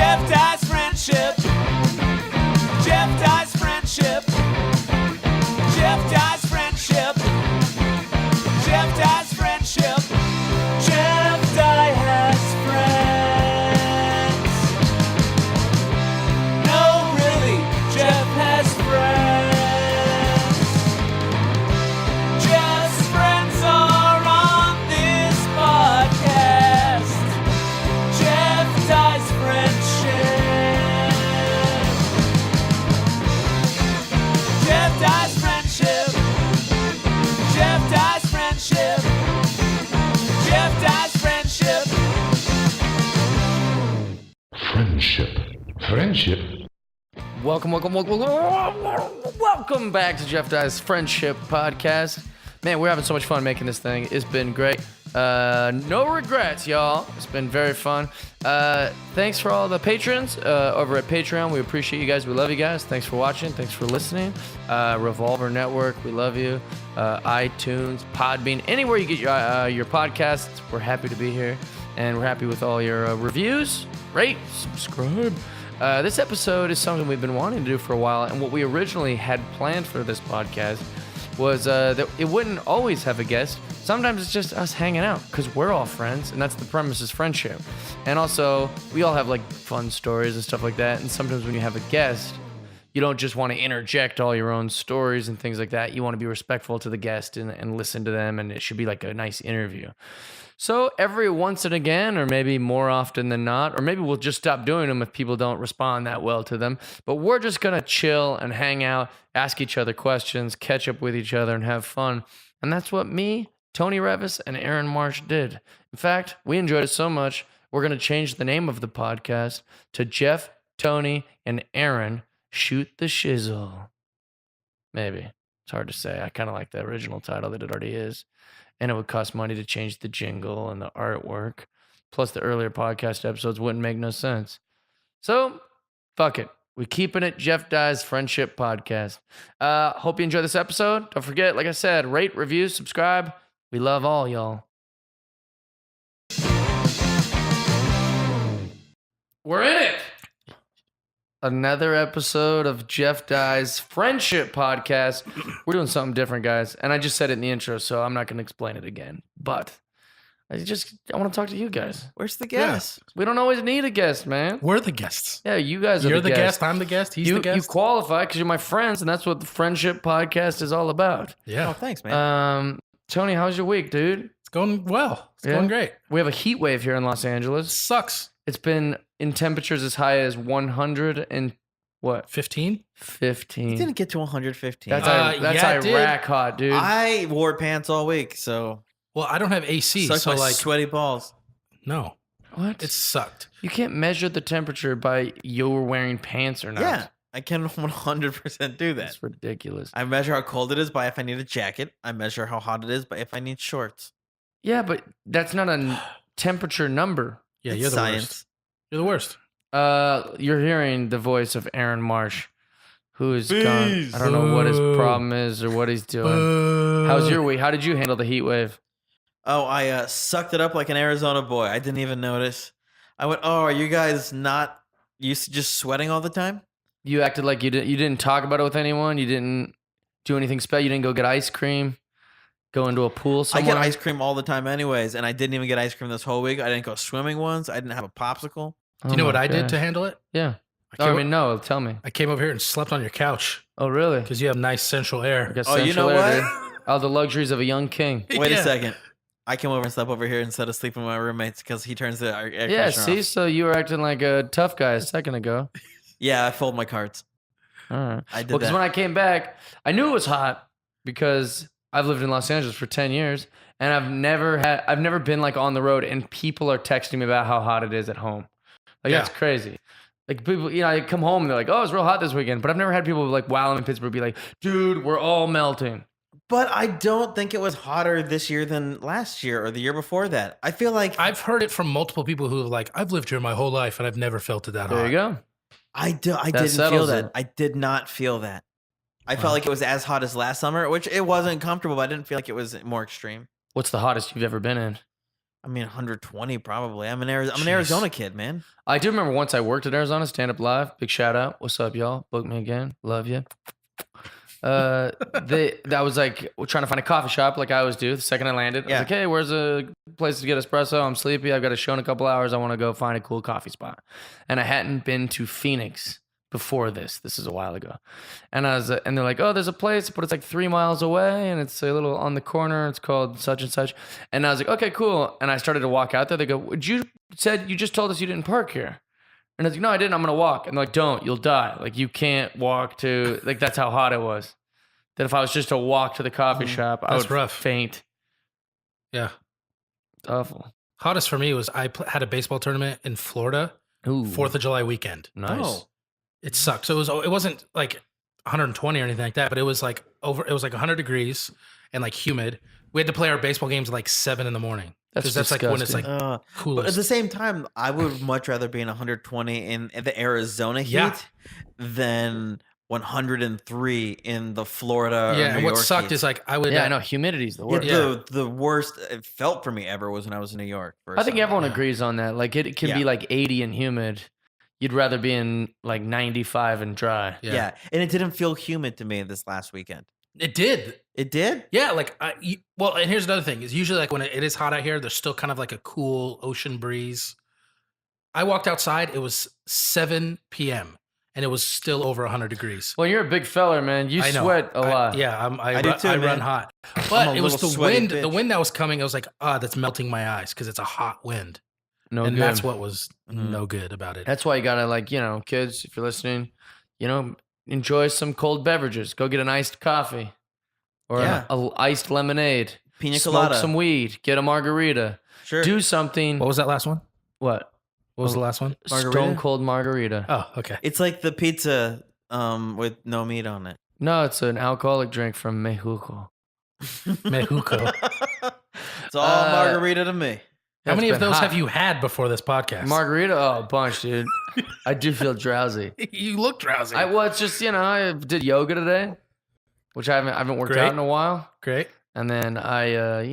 Jeff Dye's friendship. Jeff Dye's friendship. Jeff Dye's friendship. Jeff Dye's friendship. Jeff Dye has friends. No, really, Jeff has friends. Jeff's friends are on this podcast. Jeff Dye's friendship. Jeff Dye's friendship. Jeff Dye's friendship. Jeff Dye's friendship. Friendship. Welcome back to Jeff Dye's Friendship Podcast. Man, we're having so much fun making this thing. It's been great. No regrets, y'all. It's been very fun. Thanks for all the patrons over at Patreon. We appreciate you guys. We love you guys. Thanks for watching. Thanks for listening. Revolver Network, we love you. iTunes, Podbean, anywhere you get your podcasts, we're happy to be here. And we're happy with all your reviews. Rate, subscribe. This episode is something we've been wanting to do for a while, and what we originally had planned for this podcast was that it wouldn't always have a guest. Sometimes it's just us hanging out, because we're all friends, and that's the premise, is friendship. And also, we all have like fun stories and stuff like that, and sometimes when you have a guest, you don't just want to interject all your own stories and things like that. You want to be respectful to the guest and listen to them, and it should be like a nice interview. So every once and again, or maybe more often than not, or maybe we'll just stop doing them if people don't respond that well to them, but we're just going to chill and hang out, ask each other questions, catch up with each other, and have fun. And that's what me, Tony Reavis, and Aaron Marsh did. In fact, we enjoyed it so much, we're going to change the name of the podcast to Jeff, Tony, and Aaron Shoot the Shizzle. Maybe. It's hard to say. I kind of like the original title that it already is. And it would cost money to change the jingle and the artwork. Plus, the earlier podcast episodes wouldn't make no sense. So, fuck it. We're keeping it Jeff Dye's Friendship Podcast. Hope you enjoy this episode. Don't forget, like I said, rate, review, subscribe. We love all y'all. We're in it. Another episode of Jeff Dye's Friendship Podcast. We're doing something different, guys. And I just said it in the intro, so I'm not going to explain it again. But I want to talk to you guys. Where's the guest? We don't always need a guest, man. We're the guests. Yeah, you guys are You're the the guest. guest. I'm the guest. He's the guest. You qualify because you're my friends, and that's what the Friendship Podcast is all about. Yeah. Oh, thanks, man. Tony, how's your week, dude? It's going well. It's going great. We have a heat wave here in Los Angeles. Sucks. It's been in temperatures as high as 100 and what? 15? 15. It didn't get to 115. That's yeah, it did. Iraq hot, dude. I wore pants all week, so Well, I don't have AC, sucks so my like sweaty balls. no. What? It sucked. You can't measure the temperature by you're wearing pants or not. Yeah, I can 100% do that. That's ridiculous. I measure how cold it is by if I need a jacket. I measure how hot it is by if I need shorts. Yeah, but that's not a temperature number. Yeah, It's you're the science. worst. You're the worst. You're hearing the voice of Aaron Marsh, who is gone. Bees. I don't know what his Boo. problem is or what he's doing. How's your week? How did you handle the heat wave? Oh, I sucked it up like an Arizona boy. I didn't even notice. I went, oh, are you guys not used to just sweating all the time? You acted like you didn't talk about it with anyone. You didn't do anything special. You didn't go get ice cream, go into a pool somewhere. I get ice cream all the time anyways, and I didn't even get ice cream this whole week. I didn't go swimming once. I didn't have a popsicle. Do you know what I did to gosh. handle it? Yeah. I Tell me. came over here and slept on your couch Oh, really? because you have nice central air. I guess Oh, you central know air, what? dude. All the luxuries of a young king. Wait Yeah. a second. I came over and slept over here instead of sleeping with my roommates because he turns the air Yeah, conditioner see? off. So you were acting like a tough guy a second ago. Yeah, I fold my cards. All right. I did Well, because that. when I came back, I knew it was hot because I've lived in Los Angeles for 10 years and I've never been like on the road and people are texting me about how hot it is at home. Like, that's crazy. Like people, I come home and they're like, oh, it's real hot this weekend. But I've never had people like, wow, in Pittsburgh be like, dude, we're all melting. But I don't think it was hotter this year than last year or the year before that. I feel like I've heard it from multiple people who are like, I've lived here my whole life and I've never felt it that hot. There you go. I didn't settles feel it. that. I did not feel that. I felt like it was as hot as last summer, which it wasn't comfortable, but I didn't feel like it was more extreme. What's the hottest you've ever been in? I mean, 120 probably. I'm an Jeez. Arizona kid, man. I do remember once I worked at Arizona Stand Up Live. Big shout out. What's up, y'all? Book me again. Love you. That was like trying to find a coffee shop like I always do. The second I landed, I was Yeah. like, hey, where's a place to get espresso? I'm sleepy. I've got a show in a couple hours. I want to go find a cool coffee spot. And I hadn't been to Phoenix before this. This is a while ago. And and they're like, oh, there's a place, but it's like 3 miles away and it's a little on the corner. It's called such and such. And I was like, okay, cool. And I started to walk out there. They go, you just told us you didn't park here. And I was like, no, I didn't. I'm going to walk. And they're like, don't, you'll die. Like, you can't walk to, like, that's how hot it was. That if I was just to walk to the coffee shop, I would faint. Yeah. It's awful. Hottest for me was I had a baseball tournament in Florida, Ooh, 4th of July weekend. nice. Oh. It sucked. So it wasn't like 120 or anything like that, but it was like 100 degrees and like humid. We had to play our baseball games at like 7 in the morning. That's That's like when it's like But at coolest. the same time, I would much rather be in 120 in the Arizona heat Yeah. than 103 in the Florida. Yeah, or and New what York sucked heat. is like I would. Yeah, I know. Humidity's the worst. Yeah, the worst it felt for me ever was when I was in New York. for I think summer. everyone Yeah. agrees on that. Like, it can be Yeah. like 80 and humid. You'd rather be in like 95 and dry. Yeah, and it didn't feel humid to me this last weekend. It did. It did. Yeah, like well, and here's another thing: is usually like when it is hot out here, there's still kind of like a cool ocean breeze. I walked outside; it was 7 p.m. and it was still over 100 degrees. Well, you're a big feller, man. You I know. sweat a lot. I do too, I man. run hot, I'm but a it was little the sweaty wind. The bitch. wind that was coming, I was like, that's melting my eyes because it's a hot wind, No and good. that's what was Mhm. no good about it. That's why you gotta, like, kids, if you're listening, enjoy some cold beverages. Go get an iced coffee or Yeah. a iced lemonade. Pina Smoke colada. some weed. Get a margarita. Sure. Do something. What was that last one? What? What was the last one? Margarita? Stone cold margarita. Oh, okay. It's like the pizza with no meat on it. No, it's an alcoholic drink from Mexico. Mexico. It's all margarita to me. How many of been those hot. have you had before this podcast? Margarita? Oh, a bunch, dude. I do feel drowsy. You look drowsy. Well, it's just, I did yoga today, which I haven't worked Great. out in a while. Great. And then I,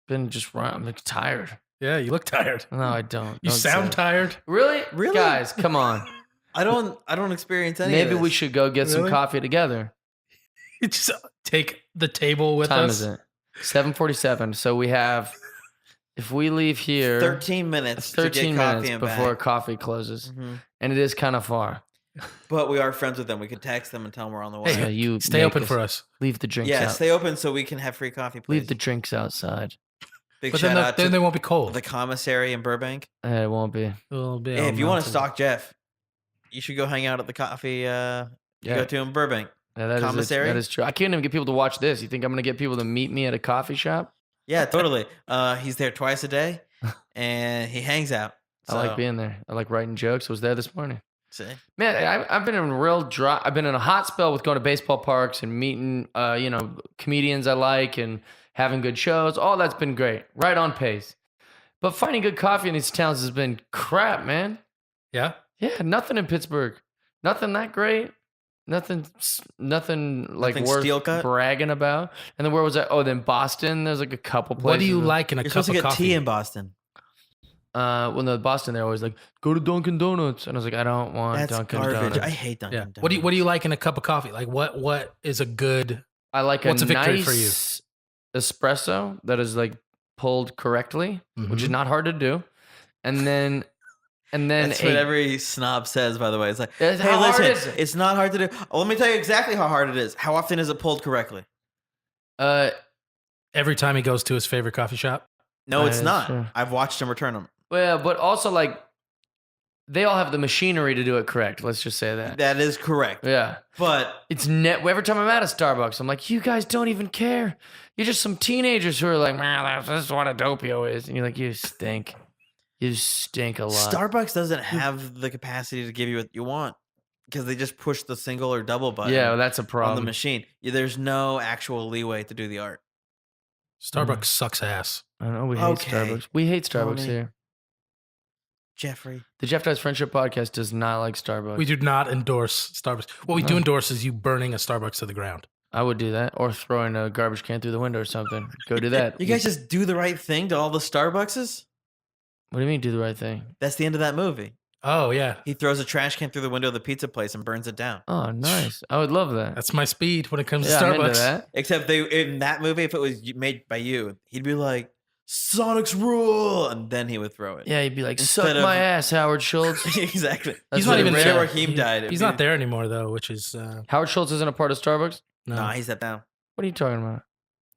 been just I'm like, tired. Yeah, you look tired. No, I don't. You Don't sound say- tired. Really? Really? Guys, come on. I don't experience any. Maybe of we this. should go get some Really? coffee together. Just take the table with What time us. is it? 7:47. So we have, if we leave here, 13 minutes. 13 to get coffee minutes and before back. coffee closes. Mhm. And it is kind of far. But we are friends with them. We could text them and tell them we're on the way. So you Stay make open us- for us. Leave the drinks Yeah, out. stay open so we can have free coffee. Please. Leave the drinks outside. Big But shout then, out then to they won't be cold. the commissary in Burbank. It won't be. It'll be Hey, all if you want to melted. stalk Jeff, you should go hang out at the coffee you Yeah. go to in Burbank. Yeah, that is Commissary? that is true. I can't even get people to watch this. You think I'm going to get people to meet me at a coffee shop? Yeah, totally. He's there twice a day, and he hangs out. I like being there. I like writing jokes. I was there this morning. See? Man, I've been in a real dry. I've been in a hot spell with going to baseball parks and meeting, comedians I like and having good shows. All that's been great. Right on pace. But finding good coffee in these towns has been crap, man. Yeah. Yeah, nothing in Pittsburgh. Nothing that great. Nothing like Nothing worth steel cut? bragging about. And then where was I? Oh, then Boston. There's like a couple places. What do you like in a You're cup supposed of to get coffee? tea in Boston. Well, no, Boston, they're always like, go to Dunkin' Donuts. And I was like, I don't want That's Dunkin' garbage. Donuts. I hate Dunkin' Yeah. Donuts. What do you like in a cup of coffee? Like what is a good? I like What's a a victory nice for you? espresso that is like pulled correctly, which is Mhm. not hard to do. And then That's what every snob says, by the way. It's like, It's- hey, how hard listen, is it? it's not hard to do. Oh, let me tell you exactly how hard it is. How often is it pulled correctly? Every time he goes to his favorite coffee shop. No, it's That's not. true. I've watched him return them. well, but also like they all have the machinery to do it correct. Let's just say that. That is correct. Yeah. But It's every time I'm at a Starbucks, I'm like, you guys don't even care. You're just some teenagers who are like, man, this is what a dopio is. And you're like, you stink. You stink a lot. Starbucks doesn't have the capacity to give you what you want because they just push the single or double button Yeah, well, that's a on the problem. machine. There's no actual leeway to do the art. Starbucks sucks ass. I know we hate Okay. Starbucks. We hate Starbucks Tony. here. Jeffrey. The Jeff Dies Friendship Podcast does not like Starbucks. We do not endorse Starbucks. What we do endorse is you burning a Starbucks to the ground. I would do that, or throwing a garbage can through the window or something. Go do that. You guys just do the right thing to all the Starbuckses? What do you mean, do the right thing? That's the end of that movie. Oh yeah, He throws a trash can through the window of the pizza place and burns it down. Oh, nice. I would love that. that's my speed when it comes Yeah, to I'm into Starbucks. that. Except in that movie, if it was made by you, he'd be like, Sonic's rule, and then he would throw it. Yeah, you'd be like, Instead suck of- my ass, Howard Schultz. Exactly. That's He's not what even it there. was. Raheem died. He's not there anymore though, which is Howard Schultz isn't a part of Starbucks? no. Nah, he stepped down. What are you talking about?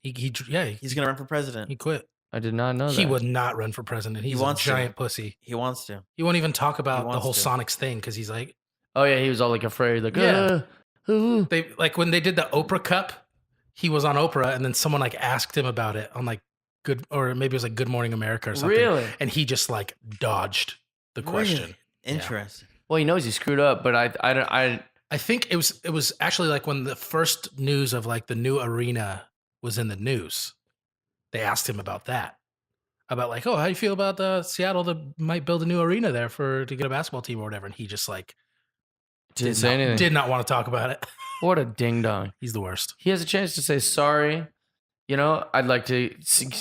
He's gonna run for president. he quit. I did not know that. He would not run for president. He's a wants to. giant pussy. He wants to. He won't even talk about the wants whole to. Sonics thing because he's like, Oh, yeah, he was all like afraid. Like, Yeah. ooh. they like when they did the Oprah Cup, he was on Oprah, and then someone like asked him about it on like or maybe it was like Good Morning America or something. Really? And he just like dodged the question. Really? Interesting. Well, he knows he screwed up, but I I think it was actually like when the first news of like the new arena was in the news. They asked him about that. About like, oh, how do you feel about Seattle that might build a new arena there to get a basketball team or whatever? And he just like didn't say anything. did not want to talk about it. What a ding dong. He's the worst. He has a chance to say sorry. You know, I'd like to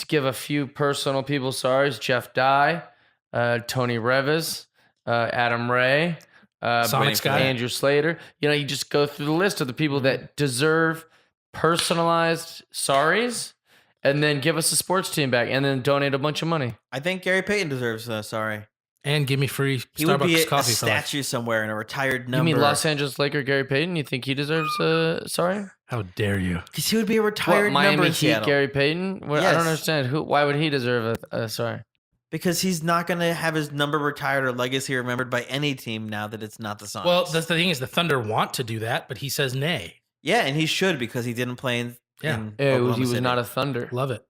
give a few personal people sorries. Jeff Dye, Tony Reavis, Adam Ray, Sonics guy. Andrew Slater. You know, you just go through the list of the people that deserve personalized sorries, and then give us a sports team back, and then donate a bunch of money. I think Gary Payton deserves sorry. And give me free He would be Starbucks a coffee for life. statue somewhere in a retired number. You mean Los Angeles Laker Gary Payton? You think he deserves sorry? How dare you? Because he would be a What, retired number Miami in Heat Seattle. Gary Payton? What, I don't Yes. understand. Why would he deserve a sorry? Because he's not going to have his number retired or legacy remembered by any team now that it's not the Sonics. Well, the thing is, the Thunder want to do that, but he says nay. yeah, and he should because he didn't play in. Yeah. in He Oklahoma was City. not a Thunder. Love it.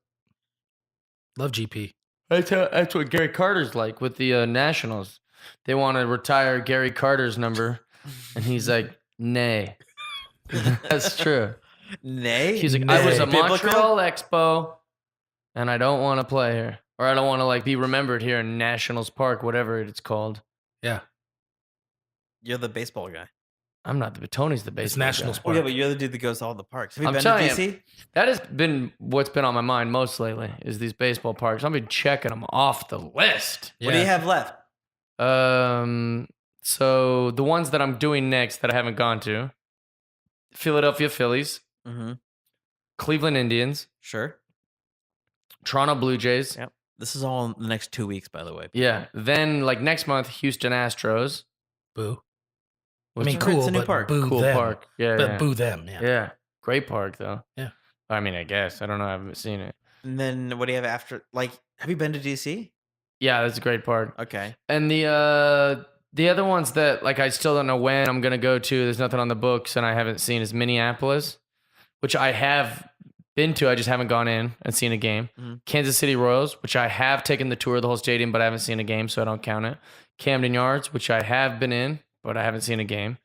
Love GP. That's what Gary Carter's like with the Nationals. They want to retire Gary Carter's number, and he's like, nay. That's true. Nay. He's like, I was a Biblical? Montreal Expo, and I don't want to play here. Or I don't want to like be remembered here in Nationals Park, whatever it's called. Yeah. You're the baseball guy. I'm not the Tony's the baseball It's Nationals guy. Oh, yeah, Park. but you're the dude that goes to all the parks. Have you I'm been to telling you. DC? That has been what's been on my mind most lately is these baseball parks. I've been checking them off the list. What do you have left? So the ones that I'm doing next that I haven't gone to: Philadelphia Phillies, Mm-hmm. Cleveland Indians, Sure. Toronto Blue Jays. Yep. This is all in the next 2 weeks, by the way. Yeah. Then like next month, Houston Astros. Boo. I Which mean, is- cool, It's a new but park. boo cool them. park. Yeah. But yeah. boo them. Yeah. Yeah. Great park though. Yeah. I mean, I guess I don't know. I haven't seen it. And then what do you have after? Like, have you been to DC? Yeah, that's a great park. Okay. And the other ones that like I still don't know when I'm gonna go to. There's nothing on the books, and I haven't seen is Minneapolis, which I have been to. I just haven't gone in and seen a game. Mhm. Kansas City Royals, which I have taken the tour of the whole stadium, but I haven't seen a game, so I don't count it. Camden Yards, which I have been in, but I haven't seen a game.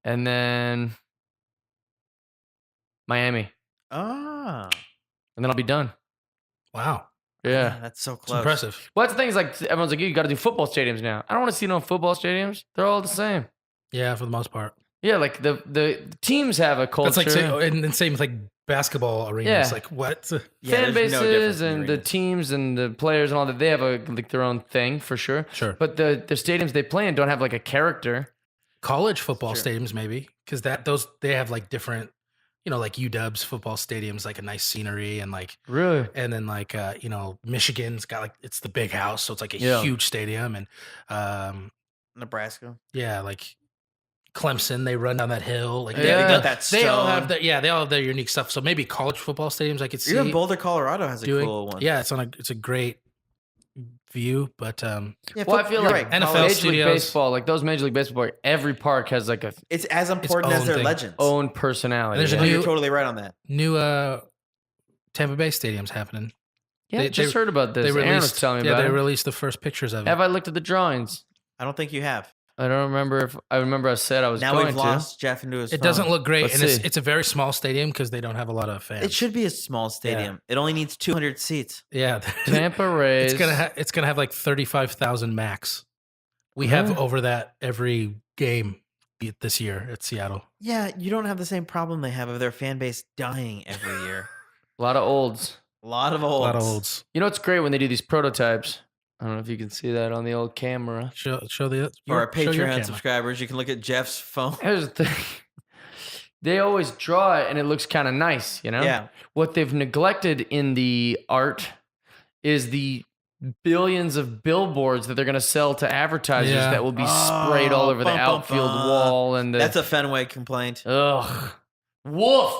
And then Miami, Ah. and then I'll be done. Wow. Yeah. That's so It's close. impressive. Well, that's the thing is like everyone's like, you got to do football stadiums now. I don't want to see no football stadiums. They're all the same. Yeah, for the most part. Yeah, like the teams have a culture. That's like, and then same with like basketball arenas. Yeah. Like what? Yeah, fan there's no difference bases in and the arenas. teams and the players and all that, they have like their own thing for sure. Sure. But the stadiums they play in don't have like a character. College football Sure. stadiums, maybe, because they have like different, like UW's football stadiums, like a nice scenery and like, Really? and then like Michigan's got like it's the big house, so it's like a Yeah. huge stadium, and Nebraska. yeah, like Clemson, they run down that hill, like Yeah. They Yeah. got that they all have stone. they all have their unique stuff. So maybe college football stadiums I could see Even Boulder, Colorado has a doing. cool one. Yeah, it's a great view, but Yeah, Well, I feel you're like right. NFL Major League studios- Baseball, like those Major League Baseball, park, every park has like a It's as important as own their thing. legends. own personality. There's a Oh, yeah. new- you're totally right on that. new Tampa Bay stadium's happening. Yeah, they- just heard about this. They Aaron was released telling me yeah, about they it. released the first pictures of it. Have I looked at the drawings? I don't think you have. I don't remember if I remember I said I was Now going we've to. lost Jeff into his It phone. doesn't look great, Let's and it's, see. it's a very small stadium because they don't have a lot of fans. It should be a small stadium. It only needs 200 seats. Yeah, Tampa Rays. it's gonna have like 35,000 max. We have Huh? over that every game. this year at Seattle. Yeah, you don't have the same problem they have of their fan base dying every year. A lot of olds. A lot of A olds. lot of olds. You know what's great when they do these prototypes? I don't know if you can see that on the old camera. Show the For your- our show your Patreon camera. subscribers, you can look at Jeff's phone. Here's the thing. They always draw it and it looks kind of nice, you know? Yeah. What they've neglected in the art is the billions of billboards that they're going to sell to advertisers Yeah. that will be sprayed all over the bum, bum, outfield bum. wall. And the, That's a Fenway complaint. ugh. Woof.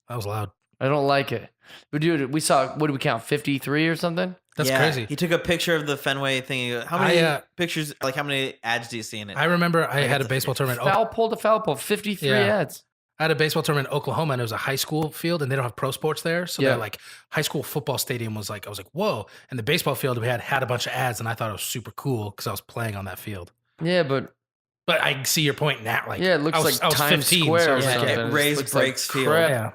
That was loud. I don't like it. But dude, we saw, what did we count, 53 or something? That's Yeah, crazy. He took a picture of the Fenway thing. He goes, how many pictures, like how many ads do you see in it? I remember I had a baseball tournament. Foul pole to foul pole, 53 Yeah. ads. I had a baseball tournament in Oklahoma, and it was a high school field, and they don't have pro sports there. So Yeah. that like high school football stadium was like, I was like, whoa. And the baseball field we had a bunch of ads, and I thought it was super cool because I was playing on that field. Yeah, but But I see your point now. Like, yeah, it looks I was, like I was Times 15, Square so I or was like, something. yeah, It Rays looks like breaks field. crap. yeah.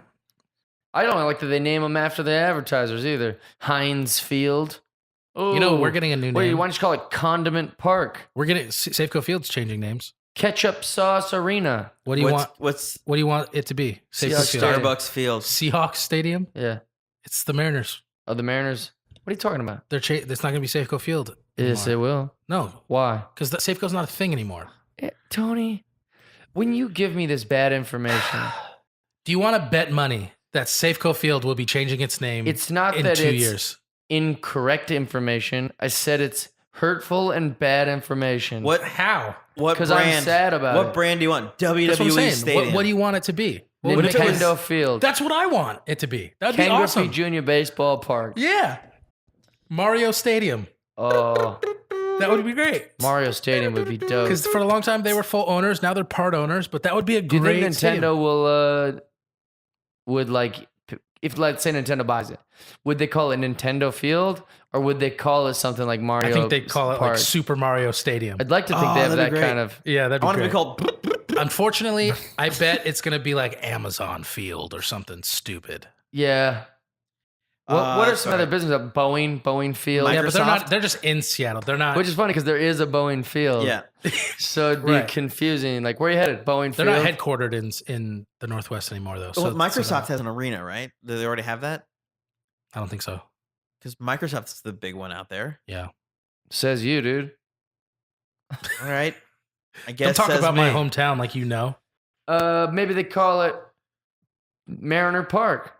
I don't like that they name them after the advertisers either. Heinz Field. You know, Ooh. we're getting a new Wait, name. why don't you call it Condiment Park? We're getting Safeco Field's changing names. Ketchup Sauce Arena. What do you want? What's What do you want it to be? Safeco Seahawks Field. Stadium. Starbucks Field? Seahawks Stadium. Yeah. It's the Mariners. Oh, the Mariners. What are you talking about? It's not going to be Safeco Field. Yes, it anymore. will. No, Why? because Safeco's not a thing anymore. Tony, when you give me this bad information, Do you want to bet money that Safeco Field will be changing its name? it's not in that 2 it's years. incorrect information. I said it's hurtful and bad information. What? How? What 'Cause I'm brand? sad about what it. brand do you want? WWE That's what I'm saying. Stadium. What do you want it to be? What would make it- Nintendo Field. That's what I want it to be. That'd Ken be awesome. Griffey Jr. Baseball Park. Yeah. Mario Stadium. Oh, That would be great. Mario Stadium would be dope. Because for a long time they were full owners. Now they're part owners. But that would be a Do you great think Nintendo stadium. will would like if let's say Nintendo buys it, would they call it Nintendo Field or would they call it something like Mario? I think they'd call it Park? like Super Mario Stadium. I'd like to think Oh, they have that'd that be kind great. of Yeah, that'd I be want it to great. be called. Unfortunately, I bet it's going to be like Amazon Field or something stupid. yeah. What are some sorry. other businesses? Boeing Field, Yeah, but they're Microsoft? not. They're just in Seattle. They're not. which is funny because there is a Boeing Field. Yeah. So it'd be Right. confusing. Like where are you headed? Boeing They're Field. not headquartered in the Northwest anymore, though. Well, So Microsoft has an arena, right? Do they already have that? I don't think so. Because Microsoft's the big one out there. Yeah. Says you, dude. All right. I Don't guess. talk says about me. my hometown like you know. Maybe they call it Mariner Park,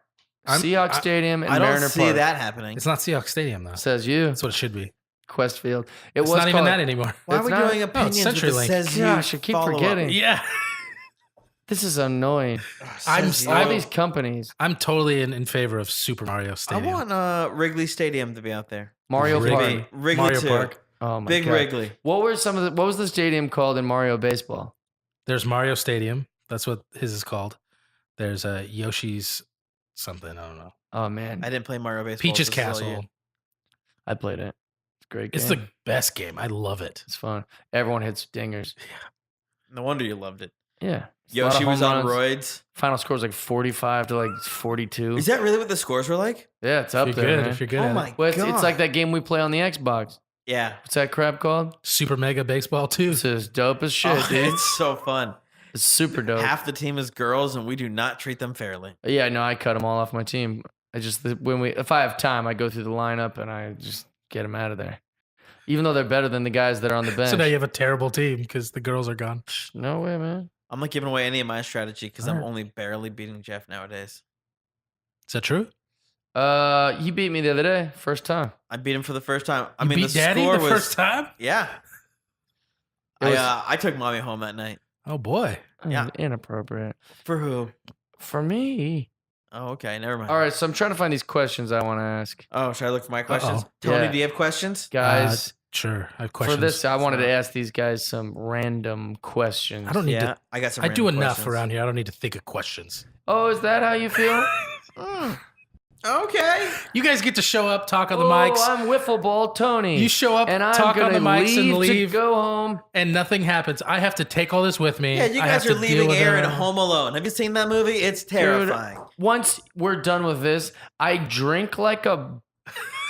Seahawks Stadium, and I don't Mariner see Park. that happening. It's not Seahawks Stadium though. Says you, That's what it should be. Quest Field. It It's was not even called- that anymore. Why are it's we not- doing No, it's opinions with the CenturyLink. says you? Gosh, I keep follow-up? forgetting. Yeah. This is annoying. I'm Says you. All these companies. I'm totally in favor of Super Mario I Stadium. want Wrigley Stadium to be out there. Mario Wrigley. Park. Wrigley Mario too. Park. Oh my Big god. Wrigley. What was the stadium called in Mario Baseball? There's Mario Stadium. That's what his is called. There's Yoshi's something. I don't know. Oh man, I didn't play Mario Baseball. Peach's so this is all Castle. you. I played it. It's a great game. It's the best game. I love it. It's fun. Everyone hits dingers. No wonder you loved it. Yeah. It's a lot Yoshi of was home on runs. roids. Final score is like 45 to like 42. Is that really what the scores were like? Yeah, it's If up you're there, good, man. if you're good Oh at my it. Well, god! it's like that game we play on the Xbox. Yeah. What's that crap called? Super Mega Baseball 2. It's as dope as shit, Oh, dude. it's so fun. It's super dope. Half the team is girls, and we do not treat them fairly. Yeah, no, I cut them all off my team. I just if I have time, I go through the lineup and I just get them out of there. Even though they're better than the guys that are on the bench. So now you have a terrible team because the girls are gone. No way, man. I'm not giving away any of my strategy because I'm Alright. only barely beating Jeff nowadays. Is that true? He beat me the other day, first time. I beat him for the first time. I You mean, beat the Daddy score the was first time? yeah. It was- I took mommy home that night. Oh boy. Yeah. Inappropriate. For who? For me. Oh, okay. Never mind. All right, so I'm trying to find these questions I want to ask. Oh, should I look for my questions? Uh-oh. Tony, Yeah. do you have questions? Guys, Sure. I have for questions. this, I wanted to ask these guys some random questions. I don't need Yeah, to. I got some. I do random enough questions. around here. I don't need to think of questions. Oh, is that how you feel? Okay. You guys get to show up, talk on the Oh, mics. I'm Wiffle Ball Tony. You show up, and I'm talk on gonna the mics, and leave, to go home. and nothing happens. I have to take all this with me. Yeah, you I guys have are to deal leaving with Aaron it. home alone. Have you seen that movie? It's terrifying. Once we're done with this, I drink like a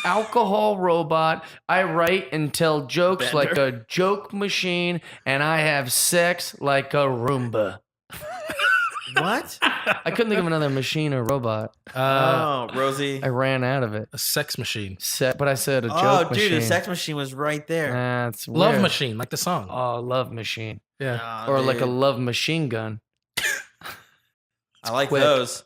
alcohol robot. I write and tell jokes like Bender. a joke machine, and I have sex like a Roomba. What? I couldn't think of another machine or robot. Rosie. I ran out of it. A sex machine. But I said a Oh, joke dude, machine. the sex machine was right there. That's Love weird. machine, like the song. Oh, love machine. Yeah. Oh, Or like a dude. love machine gun. I like quick. those.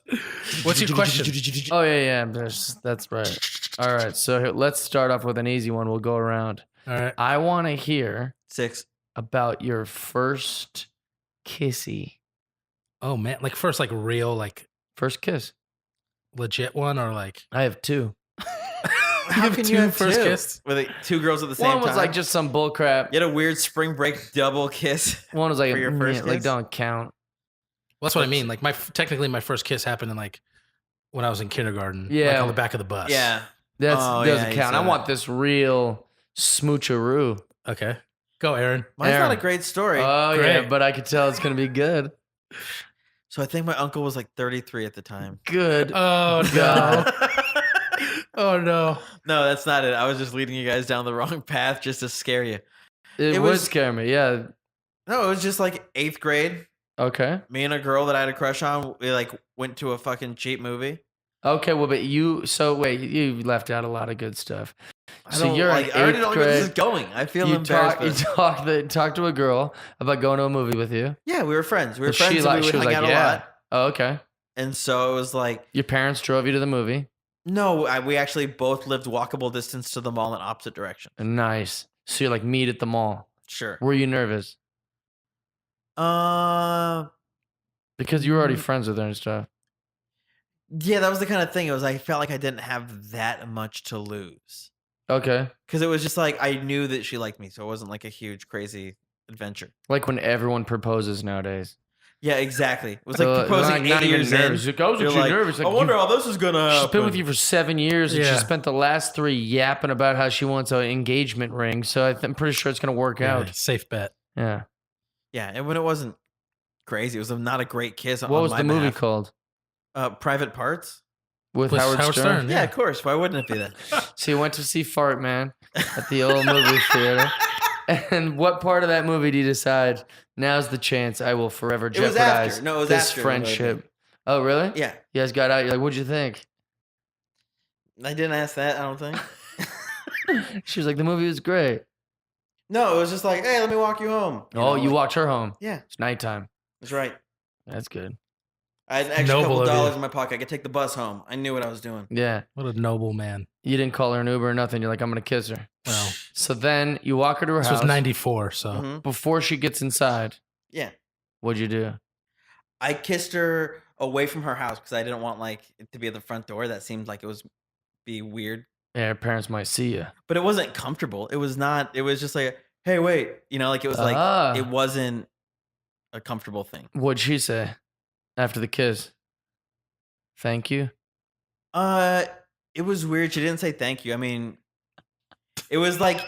What's your question? Oh, yeah. That's right. All right. So let's start off with an easy one. We'll go around. All right. I want to hear 6. about your first kissy. Oh man, like first, like real, like First kiss. legit one, or like I have two. How have can two you have first two? kiss? Were they 2 girls at the same One time? was like just some bull crap. You had a weird spring break double kiss. One was like, For your first like kiss? don't count. Well, that's what I mean. Like technically my first kiss happened in like when I was in kindergarten. Yeah. Like on the back of the bus. Yeah. That Oh, doesn't yeah, you count. said I want that. this real smoocheroo. Okay. Go, Aaron. Mine's Aaron. not a great story. Oh yeah, Great. but I could tell it's gonna be good. So I think my uncle was like 33 at the time. Good. Oh God. no. Oh no. No, that's not it. I was just leading you guys down the wrong path just to scare you. It It would was- scare me. Yeah. No, it was just like 8th grade. Okay. Me and a girl that I had a crush on, we like went to a fucking cheap movie. Okay. Well, but you. So wait, you left out a lot of good stuff. I So don't, you're like, in I already 8th know where this is grade. going. I feel You embarrassed. talk to a girl about going to a movie with you. Yeah, we were friends. We were And friends. And we would hang out a lot. Oh, okay. And so it was like, Your parents drove you to the movie. no, we actually both lived walkable distance to the mall in opposite directions. Nice. So you're like meet at the mall. Sure. Were you nervous? Because you were already friends with her and stuff. Yeah, that was the kind of thing. It was I felt like I didn't have that much to lose. Okay. Because it was just like I knew that she liked me, so it wasn't like a huge, crazy adventure. Like when everyone proposes nowadays. Yeah, exactly. It was So, like proposing like, not 8 even years nervous. in. Like, I was You're actually like, nervous. Like, I wonder how this is gonna She's happen. been with you for 7 years, and she Yeah. spent the last 3 yapping about how she wants an engagement ring. So I'm pretty sure it's gonna work Yeah, out. safe bet. Yeah. Yeah, and when it wasn't crazy, it was not a great kiss. What on was my the movie behalf. called? Private Parts. With With Howard Howard Stern. Stern. Yeah, Yeah. of course. Why wouldn't it be that? So you went to see Fart Man at the old movie theater. And what part of that movie do you decide now's the chance I will forever It was jeopardize after. No, it was this after the movie. friendship? Oh, really? Yeah, You guys got out. You're like, what'd you think? I didn't ask that. I don't think. She was like, the movie was great. No, it was just like, hey, let me walk you home. Oh, you like- walked her home. Yeah, It's nighttime. that's right. That's good. I had an extra Noble couple of you. dollars in my pocket. I could take the bus home. I knew what I was doing. Yeah. What a noble man. You didn't call her an Uber or nothing. You're like, I'm going to kiss her. Well, So then you walk her to her this house. was 94, so Mhm. Before she gets inside, Yeah, what'd you do? I kissed her away from her house because I didn't want like it to be at the front door. That seemed like it was be weird, Yeah, her parents might see you. but it wasn't comfortable. It was not. It was just like, hey, wait, like it was like Ah. it wasn't a comfortable thing. What'd she say after the kiss? Thank you. It was weird. She didn't say thank you. I mean, it was like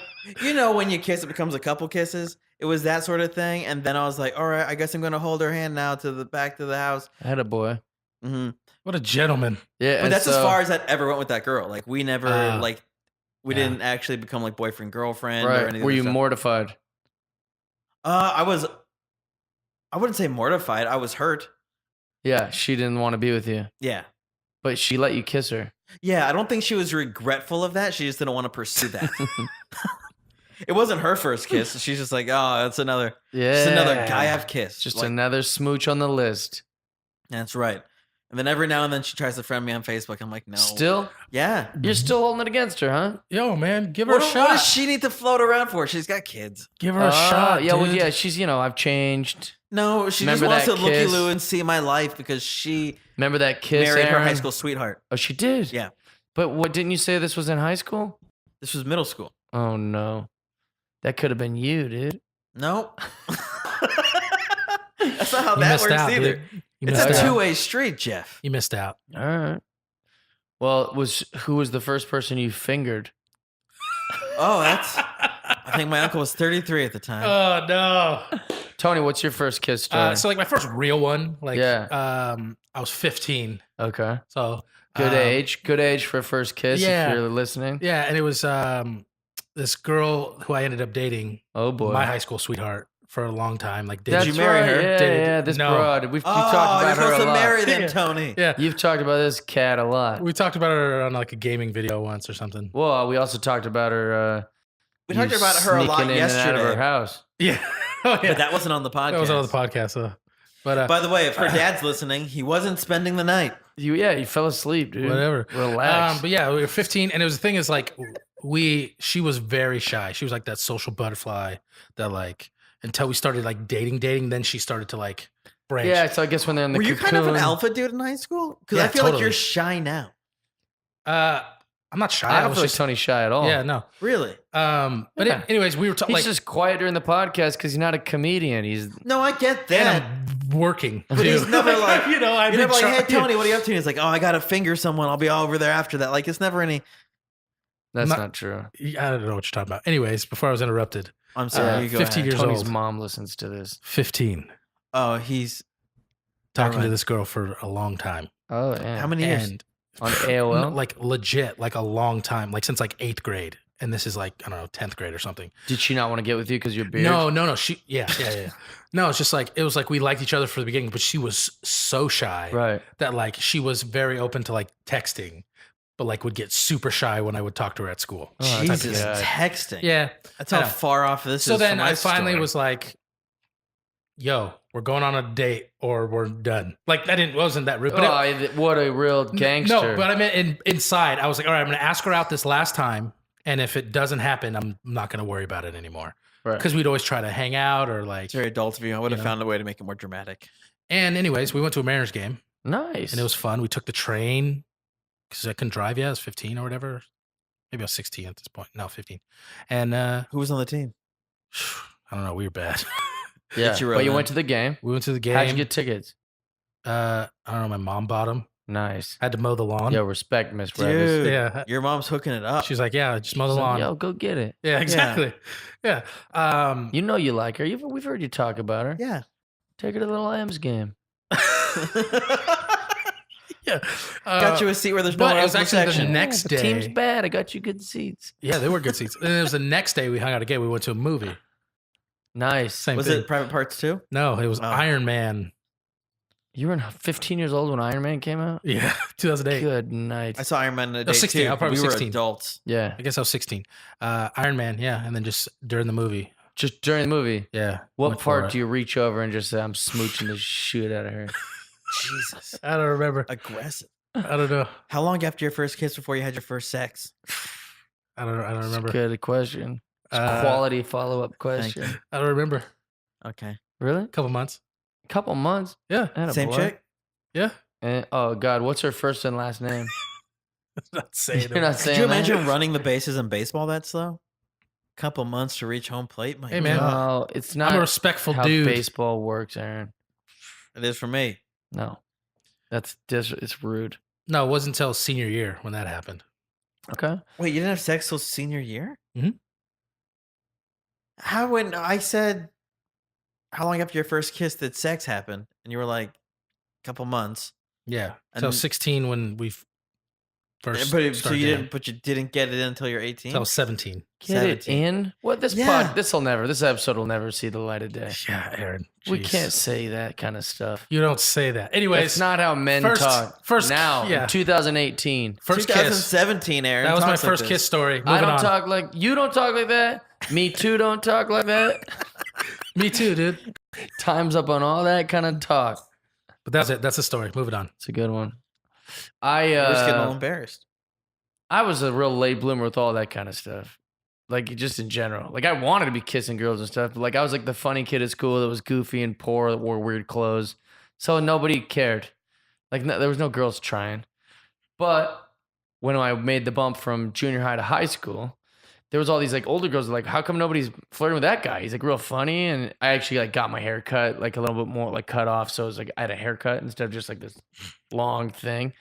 when you kiss, it becomes a couple kisses. It was that sort of thing. And then I was like, all right, I guess I'm gonna hold her hand now to the back to the house. I had a boy. hmm what a gentleman. Yeah, But and that's as so- far as that ever went with that girl. Like we never we Yeah. didn't actually become like boyfriend girlfriend or Right. anything. Were you mortified? I wouldn't say mortified. I was hurt. Yeah, she didn't want to be with you, Yeah. but she let you kiss her. Yeah, I don't think she was regretful of that. She just didn't want to pursue that. It wasn't her first kiss. She's just like, oh, that's another Yeah. just another guy I've kissed. Just Like, another smooch on the list. that's right. And then every now and then she tries to friend me on Facebook. I'm like, no. Still? Yeah. You're still holding it against her, huh? Yo, man, give her What, a what shot. does she need to float around for? She's got kids. Give her a shot. Yeah, well, dude. yeah, she's, I've changed. No, she Remember just wants that to looky kiss? loo and see my life because she Remember that kiss, married her Aaron? high school sweetheart. Oh, she did? Yeah. But what, didn't you say this was in high school? This was middle school. Oh, no. That could have been you, dude. Nope. That's not how You that missed works out, either. dude. You It's missed a out. two-way street, Jeff. You missed out. All right. Well, who was the first person you fingered? Oh, I think my uncle was 33 at the time. Oh no. Tony, what's your first kiss story? So like my first real one, like Yeah. I was 15. Okay. So Good age for a first kiss yeah. if you're listening. Yeah, and it was this girl who I ended up dating, Oh boy. my high school sweetheart for a long time. Like, That's you marry right. her? Yeah, this No. broad. We've Oh, talked you're about her supposed a to lot. marry them, Yeah. Tony. Yeah. You've talked about this cat a lot. We talked about her on like a gaming video once or something. Well, we also talked about her. We you talked about her a lot sneaking in and out of her yesterday. house. Yeah. Oh, yeah. But that wasn't on the podcast. That was on the podcast. But By the way, if her dad's listening, he wasn't spending the night. You fell asleep, dude. whatever. Relax. But yeah, we were 15, and it was the thing is like she was very shy. She was like that social butterfly that like until we started like dating, then she started to like branch. yeah, so I guess when they're in the Were you kind of an cocoon- alpha dude in high school? Because Yeah, I feel like totally. you're shy now. I'm not shy. I don't was feel like just Tony's shy at all. yeah, no. Really? But Yeah. anyways, we were talking He's like just quiet during the podcast because he's not a comedian. He's No, I get and that. I'm working. But he's too. never like, you know, I've you're been never like, hey, trying- Tony, what are you up to? And he's like, oh, I got to finger someone. I'll be all over there after that. Like, it's never any. that's Not- not true. I don't know what you're talking about. Anyways, before I was interrupted, I'm sorry. You go 15 ahead. years Tony's old. mom listens to this. 15, Oh, he's. talking to Alright. this girl for a long time. Oh yeah. How many years? And On AOL? like legit, like a long time, like since like 8th grade. And this is like, I don't know, 10th grade or something. Did she not want to get with you because you're beard? No. Yeah. No, it's just like, it was like we liked each other from the beginning, but she was so shy Right. that like she was very open to like texting, but like would get super shy when I would talk to her at school. Oh, type of Jesus, guy. texting. Yeah. That's how I know. far off this So is. then from my I finally story. was like, yo, we're going on a date or we're done. Like that wasn't that rude. But What a real gangster. No, but I meant inside, I was like, all right, I'm going to ask her out this last time. And if it doesn't happen, I'm not going to worry about it anymore. Right. Because we'd always try to hang out or like. It's very adult of you. I would have You know. found a way to make it more dramatic. And anyways, we went to a Mariners game Nice. and it was fun. We took the train because I couldn't drive yet. I was 15 or whatever. Maybe I was 16 at this point. No, 15. And Who was on the team? I don't know. We were bad. yeah. Get you But you rolling. went to the game. We went to the game. How'd you get tickets? I don't know. My mom bought them. Nice. Had to mow the lawn. Yo, respect, Miss Reavis. Dude, Yeah. your mom's hooking it up. She's like, yeah, just mow the She's like, lawn. Yo, go get it. Yeah, exactly. Yeah. You know you like her. We've heard you talk about her. Yeah. Take her to the little Lambs game. yeah. Got you a seat where there's no but one it else was in the actually the section. next the team's day. bad. I got you good seats. Yeah, they were good seats. And it was the next day we hung out again. We went to a movie. Nice. Same Was thing. it Private Parts too? No, it was Oh. Iron Man. You were 15 years old when Iron Man came out? Yeah, 2008. Good night. I saw Iron Man in a day 16. too. I was probably we were 16. adults. Yeah. I guess I was 16. Iron Man, yeah. And then just during the movie. Just during the movie. Yeah. What went for part it. do you reach over and just say, I'm smooching the shit out of her? Jesus. I don't remember. Aggressive. I don't know. How long after your first kiss before you had your first sex? I don't remember. Good question. It's a Uh, quality follow-up question. I don't remember. Okay. Really? A couple months. Couple months? Yeah. Same Attaboy. chick? Yeah. And, oh, God. What's her first and last name? Not saying You're not it. saying Could you that? imagine running the bases in baseball that slow? Couple months to reach home plate? My Hey, man. God. No, it's not I'm a respectful how dude. baseball works, Aaron. It is for me. No. It's rude. No, it wasn't until senior year when that happened. Okay. Wait, you didn't have sex till senior year? Mhm. How when I said how long after your first kiss did sex happen? And you were like, couple months. Yeah. So And- 16 when we first But so started you dating. didn't but you didn't get it until you're 18? So I was 17. Get it 17. in. What this Yeah. this episode will never see the light of day. Yeah, Aaron. We jeez. can't say that kind of stuff. You don't say that. Anyways, It's not how men first- talk. first- now, yeah. in 2018. first kiss. 2017, Aaron. That was my talks like first this. kiss story. I Moving don't on. talk like you don't talk like that. Me too don't talk like that. Me too, dude. Time's up on all that kind of talk. But that's it. That's the story. Moving on. It's a good one. We're just getting all embarrassed. I was a real late bloomer with all that kind of stuff. Like just in general. Like I wanted to be kissing girls and stuff. But like I was like the funny kid at school that was goofy and poor that wore weird clothes. So nobody cared. Like there was no girls trying. But when I made the bump from junior high to high school, there was all these like older girls like, how come nobody's flirting with that guy? He's like real funny. And I actually like got my hair cut like a little bit more like cut off. So it was like I had a haircut instead of just like this long thing.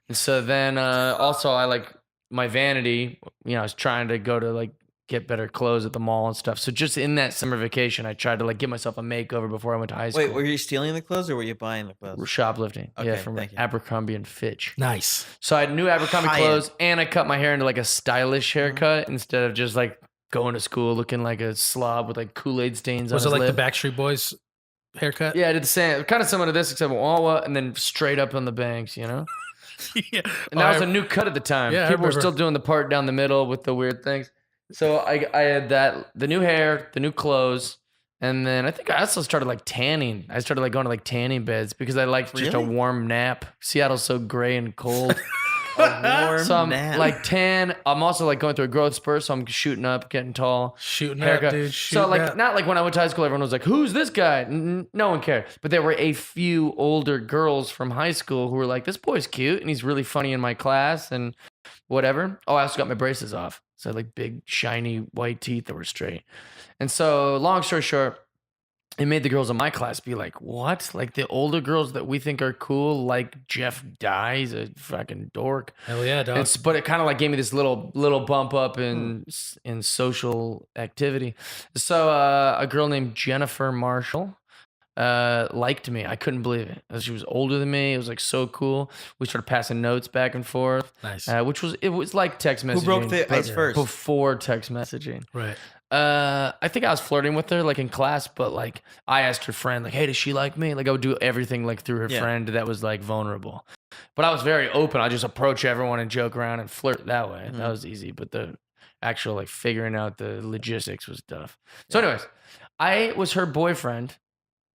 And so then also I like my vanity, you know, I was trying to go to like get better clothes at the mall and stuff. So just in that summer vacation, I tried to like give myself a makeover before I went to high school. Wait, were you stealing the clothes or were you buying the clothes? Shoplifting. Yeah, Okay, from thank you. Abercrombie and Fitch. Nice. So I had new Abercrombie High-end. clothes and I cut my hair into like a stylish haircut instead of just like going to school looking like a slob with like Kool-Aid stains Was on it his like lip. the Backstreet Boys haircut? Yeah, I did the same. Kind of similar to this, except Wawa and then straight up on the banks, you know? Yeah. And that was a new cut at the time. Yeah, I People were remember. still doing the part down the middle with the weird things. So I had that, the new hair, the new clothes, and then I think I also started like tanning. I started like going to like tanning beds because I liked just a Really? warm nap. Seattle's so gray and cold. A warm So I'm nap. like tan. I'm also like going through a growth spurt, so I'm shooting up, getting tall. Shooting Haircut. up, dude. So Shooting like up. not like when I went to high school, everyone was like, "Who's this guy?" No one cared. But there were a few older girls from high school who were like, "This boy's cute and he's really funny in my class and whatever." Oh, I also got my braces off, so I had like big shiny white teeth that were straight. And so, long story short, it made the girls in my class be like, "What? Like the older girls that we think are cool, like Jeff Dye, he's a fucking dork." Hell yeah, dog. But it kind of like gave me this little bump up in social activity. So a girl named Jennifer Marshall liked me. I couldn't believe it. She was older than me. It was like so cool. We started passing notes back and forth, Nice. which was like text messaging. Who broke the but ice first? Before text messaging. Right. I think I was flirting with her like in class, but like I asked her friend, like, "Hey, does she like me?" Like I would do everything like through her Yeah. friend that was like vulnerable. But I was very open. I just approach everyone and joke around and flirt that way. That was easy. But the actual like figuring out the logistics was tough. So, anyways, I was her boyfriend,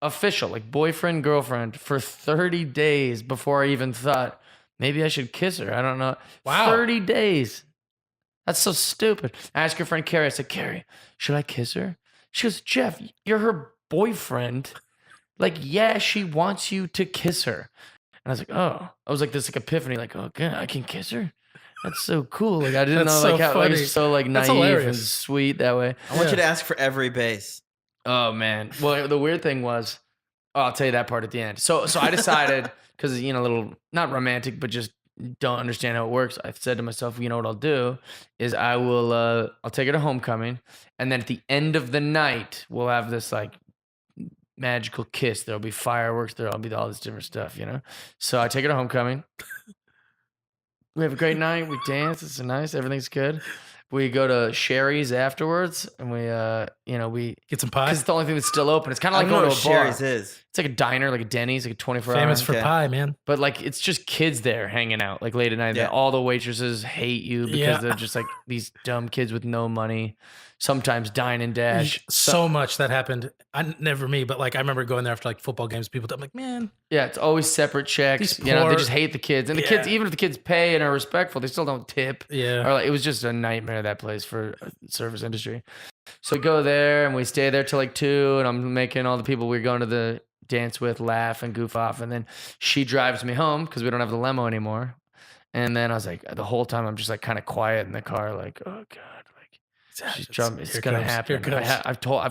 official, like boyfriend, girlfriend for 30 days before I even thought maybe I should kiss her. I don't know. Wow. 30 days. That's so stupid. I asked her friend Carrie, I said, "Carrie, should I kiss her?" She goes, "Jeff, you're her boyfriend. Like, yeah, she wants you to kiss her." And I was like, oh. I was like this like epiphany, like, oh god, I can kiss her? That's so cool. Like I didn't That's know so like how like, funny. it's so like That's naive and hilarious. sweet that way. I want Yeah. you to ask for every base. Oh man. Well, the weird thing was, I'll tell you that part at the end. So I decided, because a little not romantic, but just don't understand how it works. I said to myself, you know what I'll do is I'll take her to homecoming, and then at the end of the night we'll have this like magical kiss. There'll be fireworks. There'll be all this different stuff, So I take her to homecoming. We have a great night. We dance. It's nice. Everything's good. We go to Sherry's afterwards, and we Get some because pie. it's the only thing that's still open. It's kind of I like don't know going what to a bar. Sherry's is. It's like a diner, like a Denny's, like a 24-hour. Famous for Okay. pie, man. But like it's just kids there hanging out like late at night. Yeah. All the waitresses hate you because Yeah. they're just like these dumb kids with no money. Sometimes dine and dash. So much that happened. Never me, but like I remember going there after like football games. People, I'm like, man, Yeah, it's always separate checks. These They poor- just hate the kids. And the kids, even if the kids pay and are respectful, they still don't tip. yeah. Or like, it was just a nightmare, that place for service industry. So we go there and we stay there till like 2, and I'm making all the people we're going to the dance with laugh and goof off. And then she drives me home because we don't have the limo anymore. And then I was like, the whole time I'm just like kind of quiet in the car, like, oh God. She's drunk. It's Here gonna comes- happen. here comes.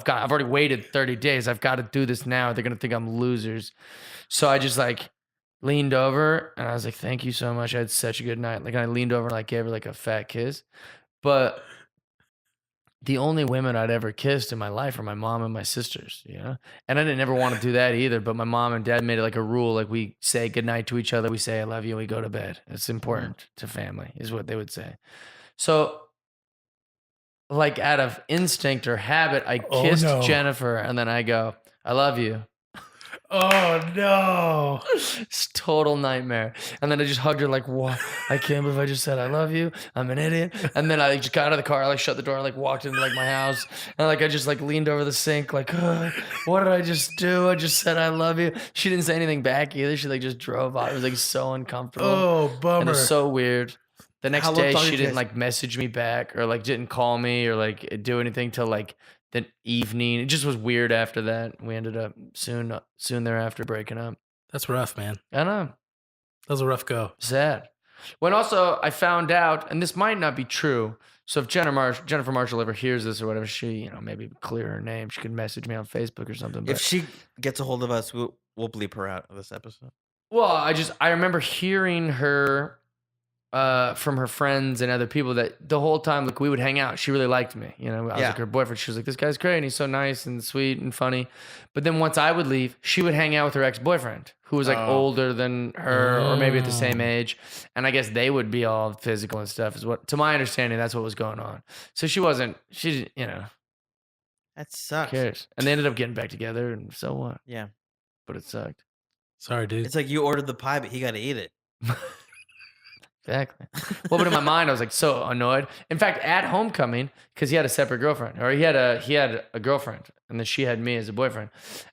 I've already waited 30 days. I've got to do this now. They're gonna think I'm losers. So I just like leaned over and I was like, "Thank you so much. I had such a good night." Like I leaned over and like gave her like a fat kiss. But the only women I'd ever kissed in my life are my mom and my sisters, And I didn't ever want to do that either. But my mom and dad made it like a rule. Like we say goodnight to each other. We say I love you and we go to bed. It's important to family, is what they would say. So like out of instinct or habit, I Oh, kissed no. Jennifer and then I go, "I love you." Oh no. It's total nightmare. And then I just hugged her like, "What? I can't believe I just said I love you. I'm an idiot." And then I just got out of the car, I like shut the door, I like walked into like my house, and like I just like leaned over the sink, like, what did I just do? I just said I love you. She didn't say anything back either. She like just drove off. It was like so uncomfortable. Oh, And it bummer. was so weird. The next How long day, did she you didn't kiss? like message me back or like didn't call me or like do anything till like the evening. It just was weird after that. We ended up soon thereafter breaking up. That's rough, man. I know, That was a rough go. sad. When also I found out, and this might not be true. So if Jennifer Marshall ever hears this or whatever, she maybe clear her name. She could message me on Facebook or something. But If she gets a hold of us, we'll bleep her out of this episode. well, I remember hearing her from her friends and other people that the whole time, like, we would hang out. She really liked me. You know, I was Yeah. like her boyfriend. She was like, this guy's great. And he's so nice and sweet and funny. But then once I would leave, she would hang out with her ex-boyfriend who was like older than her or maybe at the same age. And I guess they would be all physical and stuff is what, to my understanding, that's what was going on. So she, you know, That who sucks. cares? And they ended up getting back together and so what? Yeah. But it sucked. Sorry, dude. It's like you ordered the pie, but he got to eat it. Exactly. Well, but in my mind, I was like so annoyed. In fact, at homecoming, because he had a separate girlfriend, or he had a girlfriend, and then she had me as a boyfriend.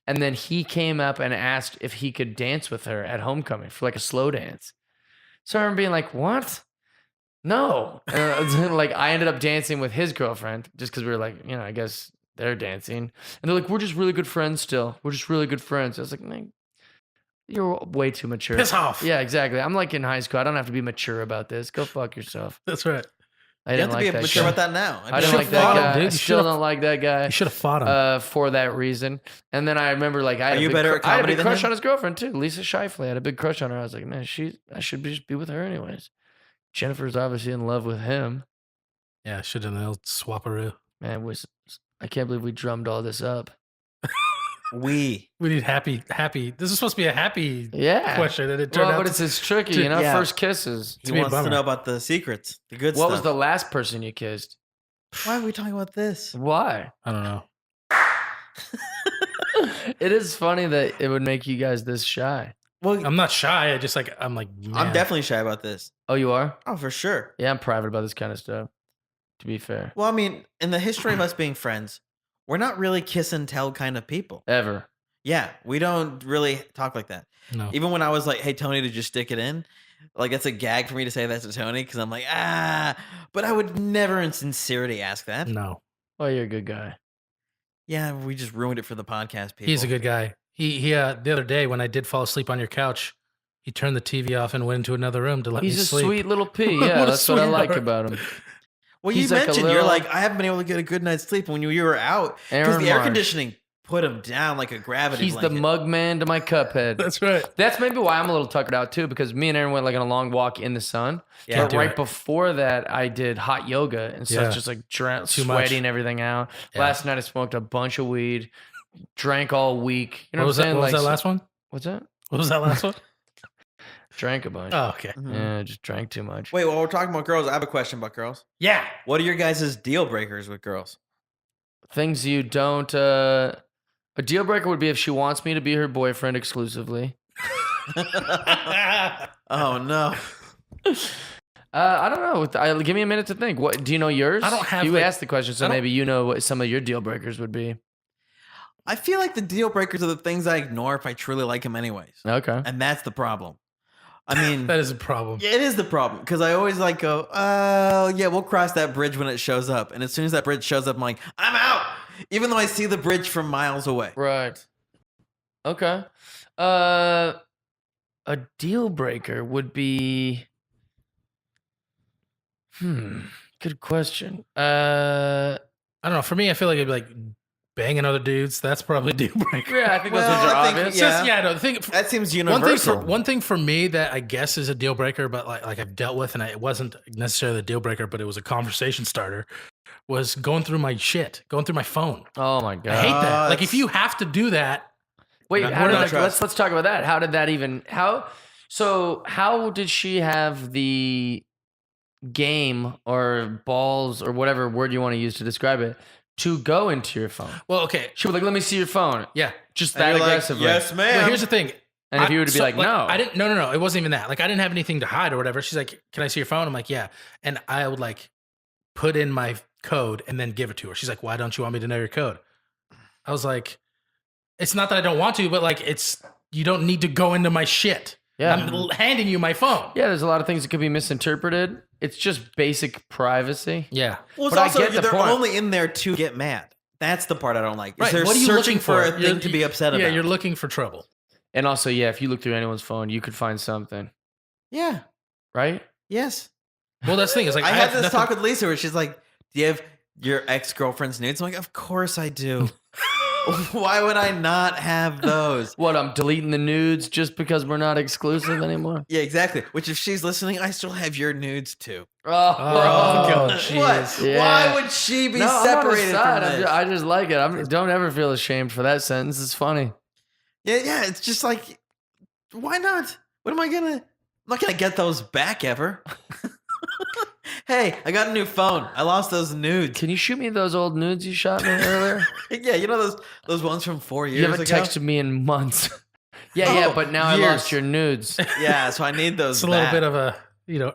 And then he came up and asked if he could dance with her at homecoming for like a slow dance. So I remember being like, "What? No!" And like I ended up dancing with his girlfriend just because we were like, you know, I guess they're dancing, and they're like, "We're just really good friends still. We're just really good friends." I was like, "Man, you're way too mature." Piss off. Yeah, exactly. I'm like in high school. I don't have to be mature about this. Go fuck yourself. That's right. I You didn't have to like be that mature guy. about that now. I didn't should've like that fought him, guy. dude. I You still should've- don't like that guy. You should have fought him. For that reason. And then I remember like I had Are a you big better at I had a comedy big than crush him? on his girlfriend too, Lisa Shifley. I had a big crush on her. I was like, man, I should just be with her anyways. Jennifer's obviously in love with him. Yeah, should have nailed Swaparoo. Man, I can't believe we drummed all this up. We need happy. This is supposed to be a happy Yeah. question, and it turned Well, out. but it's tricky, you know. Yeah. First kisses. He To be a wants to bummer. know about the secrets, the good What stuff. was the last person you kissed? Why are we talking about this? Why? I don't know. It is funny that it would make you guys this shy. Well, I'm not shy. I'm like, I'm man. definitely shy about this. Oh, you are? Oh, for sure. Yeah, I'm private about this kind of stuff. To be fair, Well, I mean, in the history of us being friends, we're not really kiss and tell kind of people. ever. Yeah, we don't really talk like that. No. Even when I was like, "Hey, Tony, did you stick it in?" Like it's a gag for me to say that to Tony because I'm like, but I would never in sincerity ask that. No. Well, you're a good guy. Yeah, we just ruined it for the podcast people. He's a good guy. He the other day when I did fall asleep on your couch, he turned the TV off and went into another room to let He's me a sleep. sweet little pea. What Yeah, a that's what I like sweetheart. about him. Well, He's you like a mentioned you're little- like, I haven't been able to get a good night's sleep when you were out because Aaron the air Marsh. conditioning put him down like a gravity He's the blanket. mug man to my cuphead. That's right. That's maybe why I'm a little tuckered out too, because me and Aaron went like on a long walk in the sun. Yeah, But do right it. before that, I did hot yoga, and so Yeah. it's just like Too sweating much. everything out. Yeah. Last night I smoked a bunch of weed, drank all week. You know What was I'm that? saying? What was Like, that last one? What's that? What was that last one? Drank a bunch. Oh, okay. Mhm. Yeah, just drank too much. Wait, while we're talking about girls, I have a question about girls. Yeah. What are your guys' deal breakers with girls? Things you don't. A deal breaker would be if she wants me to be her boyfriend exclusively. Oh no. I don't know. Give me a minute to think. What do you know yours? I don't have, You like- asked the question, so I don't- maybe you know what some of your deal breakers would be. I feel like the deal breakers are the things I ignore if I truly like them anyways. Okay. And that's the problem. I mean, That is a problem. yeah, it is the problem because I always like go, oh, yeah, we'll cross that bridge when it shows up. And as soon as that bridge shows up, I'm like, I'm out. Even though I see the bridge from miles away. Right. Okay. A deal breaker would be. Good question. I don't know. For me, I feel like it'd be like banging other dudes. That's probably a deal breaker. Yeah, I think those Well, ones are I think- obvious. yeah. Just, yeah, no, the thing, That seems universal. one thing for me that I guess is a deal breaker, but like I've dealt with, and it wasn't necessarily a deal breaker, but it was a conversation starter, was going through my shit, going through my phone. Oh my I hate god. that. Like that's- if you have to do that, Wait, Not how did, gonna like, trust. let's talk about that. How did that even how did she have the game or balls or whatever word you want to use to describe it to go into your phone? well, okay, She was like, "Let me see your phone." yeah. Just And that you're like, aggressively. yes, ma'am. Well, here's the thing. And if you were to be so, like, "No." I didn't. No. It wasn't even that. Like I didn't have anything to hide or whatever. She's like, "Can I see your phone?" I'm like, "Yeah." And I would like put in my code and then give it to her. She's like, "Why don't you want me to know your code?" I was like, "It's not that I don't want to, but like you don't need to go into my shit. Yeah. I'm handing you my phone." Yeah, there's a lot of things that could be misinterpreted. It's just basic privacy. Yeah. Well, it's But I also, get the they're point. only in there to get mad. That's the part I don't like. Is Right. they're What are you searching looking for a for? thing You're- to be upset Yeah, about. you're looking for trouble. And also, yeah, if you look through anyone's phone, you could find something, Yeah. right? Yes. Well, that's the thing. Is like I had have this nothing- talk with Lisa where she's like, "Do you have your ex-girlfriend's nudes?" I'm like, "Of course I do." Why would I not have those? What, I'm deleting the nudes just because we're not exclusive anymore? Yeah, exactly. Which, if she's listening, I still have your nudes too. Oh, God. jeez. What? Yeah. Why would she be no, I'm on his separated side. from this? I just like it. Don't ever feel ashamed for that sentence. It's funny. Yeah. It's just like, why not? What am I gonna? I'm not gonna get those back ever. Hey, I got a new phone. I lost those nudes. Can you shoot me those old nudes you shot me earlier? Yeah, you know those ones from 4 years You haven't ago. texted me in months. yeah, Oh, but now years. I lost your nudes. Yeah, so I need those. It's a little bit of a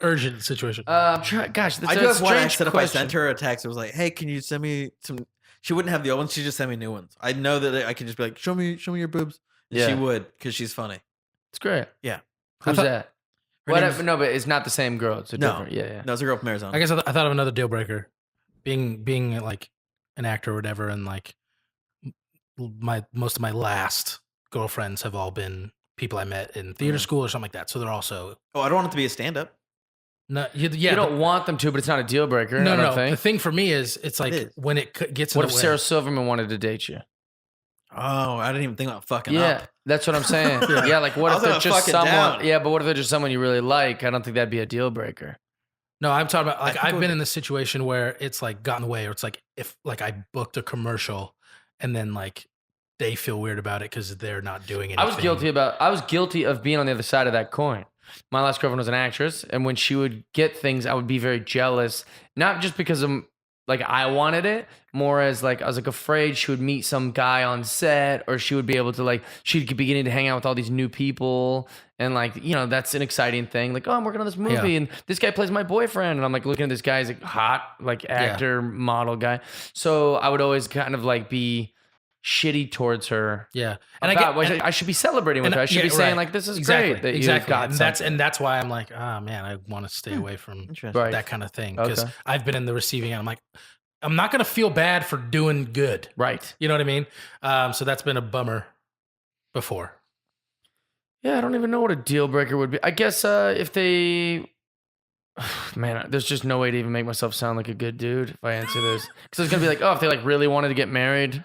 urgent situation. Gosh, that's I a do have one strange ex that if I question. sent her a text, it was like, "Hey, can you send me some?" She wouldn't have the old ones. She just sent me new ones. I know that I could just be like, "Show me your boobs." And Yeah. she would, because she's funny. It's great. Yeah. Who's thought- that? Her What? name's- No, but it's not the same girl. It's a No. different. Yeah. No, it's a girl from Arizona. I guess I thought of another deal breaker, being like an actor or whatever, and like most of my last girlfriends have all been people I met in theater school or something like that. So they're also Oh, I don't want it to be a stand-up. no, You don't want them to, but it's not a deal breaker. no, I don't no. think. The thing for me is it's like It is. when it gets. What in if the way- Sarah Silverman wanted to date you? Oh, I didn't even think about fucking Yeah, up. that's what I'm saying. yeah, like what I if was they're gonna just fuck it someone? down. Yeah, but what if they're just someone you really like? I don't think that'd be a deal breaker. No, I'm talking about like think it I've would been be- in this situation where it's like gotten in the way, or it's like if like I booked a commercial and then like they feel weird about it because they're not doing anything. I was guilty of being on the other side of that coin. My last girlfriend was an actress, and when she would get things, I would be very jealous. Not just because like I wanted it, more as like I was like afraid she would meet some guy on set, or she would be able to like she'd be beginning to hang out with all these new people, and like that's an exciting thing. Like, oh, I'm working on this movie, and this guy plays my boyfriend, and I'm like looking at this guy's like hot like actor model guy. So I would always kind of like be shitty towards her. Yeah, And I should be celebrating with her. I should be saying like, "This is great that you got something." and that's why I'm like, oh man, I want to stay away from Interesting. Right. that kind of thing because Okay. I've been in the receiving end. I'm like, I'm not gonna feel bad for doing good. Right. You know what I mean? So that's been a bummer before. Yeah, I don't even know what a deal breaker would be. I guess if they, man, there's just no way to even make myself sound like a good dude if I answer this. Because it's gonna be like, oh, if they like really wanted to get married.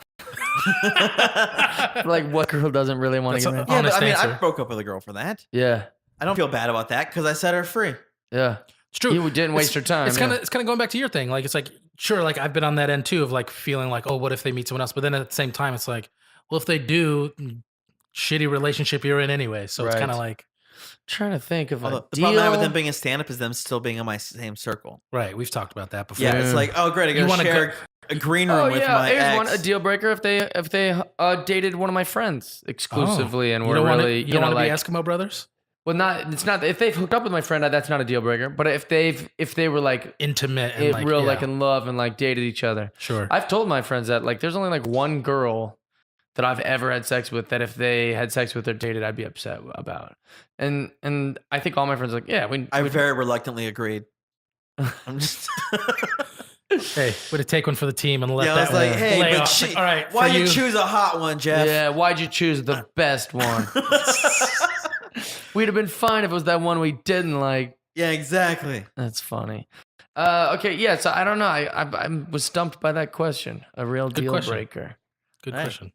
Like, what girl doesn't really want to get married? Yeah, but Honest I mean, I answer. broke up with a girl for that. Yeah, I don't feel bad about that because I set her free. yeah. It's true. You didn't waste your time. It's kind of going back to your thing. Like it's like sure, like I've been on that end too of like feeling like, oh, what if they meet someone else? But then at the same time, it's like, well, if they do, shitty relationship you're in anyway. So it's Right. kind of like trying to think of Although, a the deal. problem I have with them being a stand-up is them still being in my same circle. right. We've talked about that before. Yeah, it's Yeah. like, oh, great, I You got wanna to share a green room Oh with yeah, my here's ex. one a deal breaker if they dated one of my friends exclusively and you we're don't want really to, you don't want to like be Eskimo brothers well it's not if they've hooked up with my friend that's not a deal breaker. But if they were like intimate and like real yeah, like in love and like dated each other. sure. I've told my friends that like there's only like one girl that I've ever had sex with that if they had sex with or dated, I'd be upset about. And I think all my friends are like, yeah, I very reluctantly agreed. I'm just. Hey, way to take one for the team and let Yeah, I that was like, one hey, lay but off. she, Like, all right, why'd for you choose a hot one, Jeff? yeah, why'd you choose the best one? We'd have been fine if it was that one we didn't like. Yeah, exactly. That's funny. Okay, yeah. So I don't know. I was stumped by that question. A real Good deal question. breaker. Good Right. question.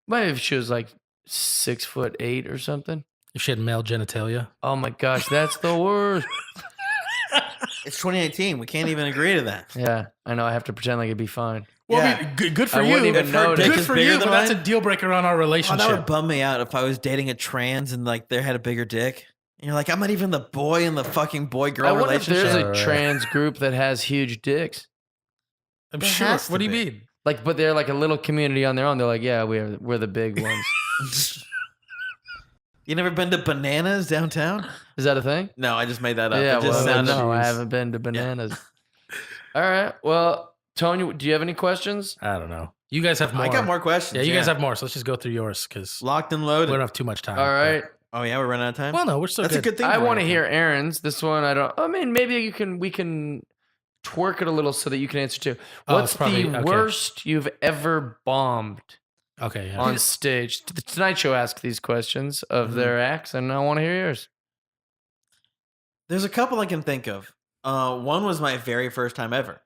Maybe if she was like 6'8" or something. If she had male genitalia, Oh my gosh, that's the worst. It's 2018. We can't even agree to that. Yeah, I know. I have to pretend like it'd be fine. well, Yeah. I mean, good for I you. wouldn't even If her notice. dick Good is for bigger you, than but that's a mine? deal breaker on our Oh, relationship. that would bum me out if I was dating a trans and like they had a bigger dick. And you're like, I'm not even the boy in the fucking boy I girl wonder if relationship. there's a Right. trans group that has huge dicks. I'm There sure. has to What do you be. mean? Like, but they're like a little community on their own. They're like, yeah, we're the big ones. You never been to Bananas downtown? Is that a thing? No, I just made that up. Yeah, it just well, sounded. no, I haven't been to Bananas. All right. Well, Tony, do you have any questions? I don't know. You guys have more. I got more questions. Yeah, you guys have more. So let's just go through yours because we locked and loaded. don't have too much time. All right. Oh yeah, we're running out of time. Well, no, we're still That's good. a good thing. I for want to right hear Aaron's. This one, I don't. I mean, maybe we can twerk it a little so that you can answer too. Oh, What's it's probably- the okay. worst you've ever bombed Okay. Yeah. on stage? The Tonight Show asked these questions of Mhm. their acts, and I want to hear yours. There's a couple I can think of. One was my very first time ever.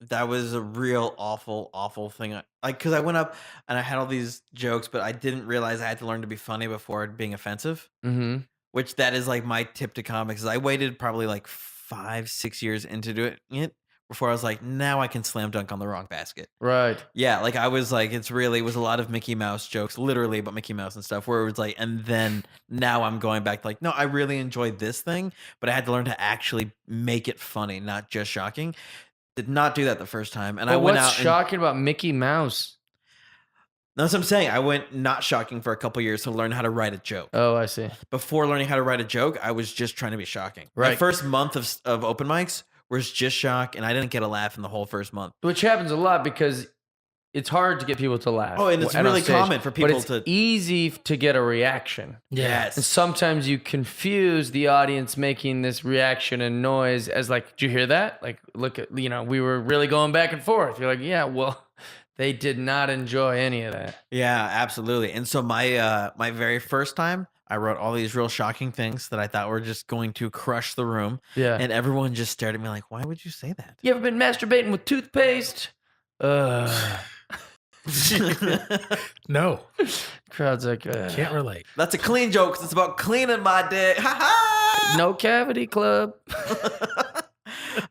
That was a real awful thing. Because I went up and I had all these jokes, but I didn't realize I had to learn to be funny before being offensive. Mm-hmm. Which that is like my tip to comics. Is I waited probably like 5, 6 years into doing it before I was like, now I can slam dunk on the wrong basket. Right. Yeah, like I was like, it was a lot of Mickey Mouse jokes, literally about Mickey Mouse and stuff, where it was like, and then now I'm going back to like, no, I really enjoyed this thing, but I had to learn to actually make it funny, not just shocking. Did not do that the first time, and I But went what's out. shocking about Mickey Mouse? That's what I'm saying. I went not shocking for a couple years to learn how to write a joke. Oh, I see. Before learning how to write a joke, I was just trying to be shocking. My Right. first month of open mics was just shock, and I didn't get a laugh in the whole first month. Which happens a lot because it's hard to get people to laugh. Oh, and it's on really stage, common for people but it's easy to get a reaction. Yes. And sometimes you confuse the audience making this reaction and noise as like, did you hear that? Like, look at, we were really going back and forth. You're like, yeah, well, they did not enjoy any of that. Yeah, absolutely. And so my my very first time, I wrote all these real shocking things that I thought were just going to crush the room. Yeah. And everyone just stared at me like, why would you say that? You ever been masturbating with toothpaste? No, Crowd's like, can't relate. That's a clean joke 'cause it's about cleaning my dick. Ha ha! no cavity club.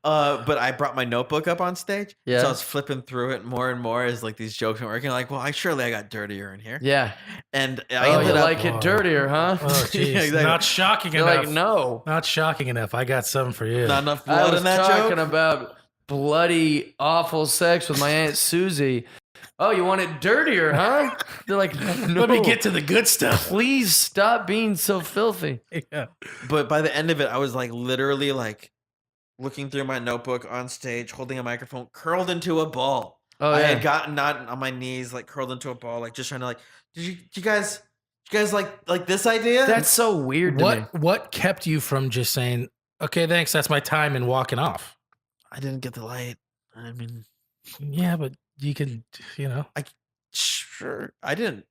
But I brought my notebook up on stage. Yeah. So I was flipping through it more and more as like these jokes weren't working. Like, well, surely I got dirtier in here. Yeah. And I Oh, ended you up like it dirtier, huh? Oh, jeez. Yeah, exactly. Not shocking You're enough. like, no. Not shocking enough. I got something for you. not enough I blood was in that talking joke. about bloody, awful sex with my Aunt Susie. Oh, you want it dirtier, huh? They're like, no. Let me get to the good stuff. Please stop being so filthy. Yeah. But by the end of it, I was like literally like looking through my notebook on stage, holding a microphone, curled into a ball. Oh, I yeah. had gotten not on my knees, like curled into a ball, like just trying to like, did you guys like this idea? That's so weird to me. What kept you from just saying, okay, thanks, that's my time, and walking off? I didn't get the light. I mean, Yeah, but you can, sure, I didn't.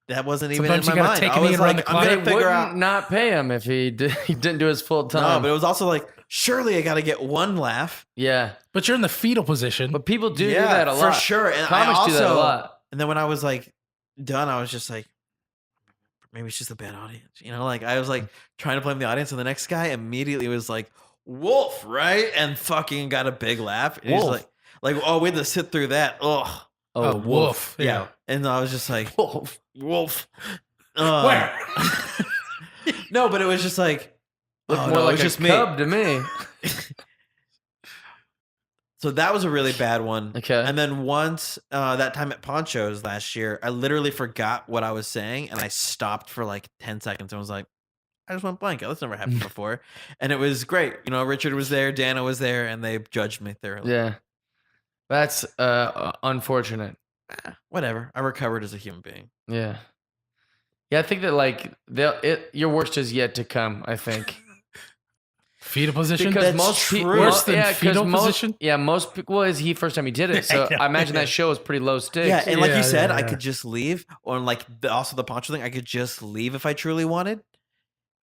That wasn't even Sometimes in you my gotta mind. take I me was around like, the I'm clock. They gonna figure wouldn't out. not pay him if he didn't do his full No, time. but it was also like, surely I got to get one laugh. Yeah. but you're in the fetal position. But people do Yeah, that a lot. for sure. And Comics I also, do that a lot. And then when I was like done, I was just like, maybe it's just a bad audience. Like I was like trying to blame the audience, and the next guy immediately was like, Wolf, right? And fucking got a big laugh. And he's Wolf. like, oh, we had to sit through that. Ugh. Oh, Wolf. Yeah. And I was just like, Wolf. Wolf. Where? No, but it was just like, Looked oh, more no, like it was a just me. cub to me. So that was a really bad one. Okay. And then once that time at Poncho's last year, I literally forgot what I was saying, and I stopped for like 10 seconds and was like, I just went blank. That's never happened before. And it was great. Richard was there, Dana was there, and they judged me thoroughly. Yeah. That's unfortunate. Whatever. I recovered as a human being. Yeah. Yeah, I think that like your worst is yet to come, I think. Fetal position? Because That's most true. people Worse than fetal position? Yeah, most people. Well, is he first time he did it? So I know. I imagine that show was pretty low stakes. Yeah, and like Yeah, you said, yeah, I yeah. could just leave, or like also the Poncho thing, I could just leave if I truly wanted.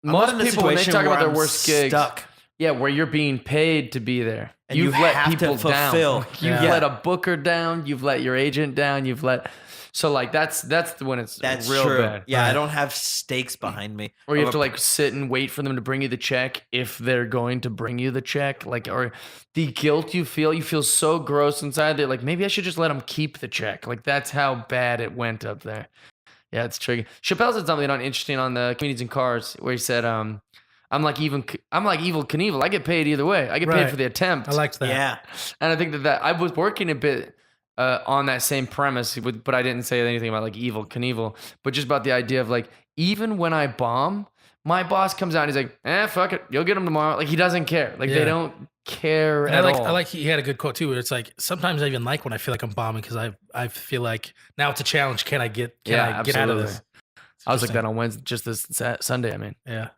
I'm Most not in a people when they situation talk about where their I'm worst gigs, stuck. yeah, where you're being paid to be there, And you've you let have to people fulfill. down. You've Yeah. let a booker down. You've let your agent down. So like that's when it's That's real true. bad. Yeah, I Right. don't have stakes behind me. Or you of have to a- like sit and wait for them to bring you the check if they're going to bring you the check. Like, or the guilt you feel so gross inside that like maybe I should just let them keep the check. Like that's how bad it went up there. Yeah, it's tricky. Chappelle said something interesting on the Comedians in Cars where he said, I'm like Evil Knievel. I get paid either way. I get paid Right. for the attempt. I liked that. Yeah. And I think that I was working a bit on that same premise, but I didn't say anything about like Evil Knievel, but just about the idea of like, even when I bomb, my boss comes out and he's like, fuck it. You'll get them tomorrow. Like he doesn't care. Like Yeah. they don't care And at I all. like he had a good quote too, where it's like sometimes I even like when I feel like I'm bombing because I feel like now it's a challenge. Can I get out of absolutely. this? I was like that on Wednesday, just this Sunday. I mean, Yeah.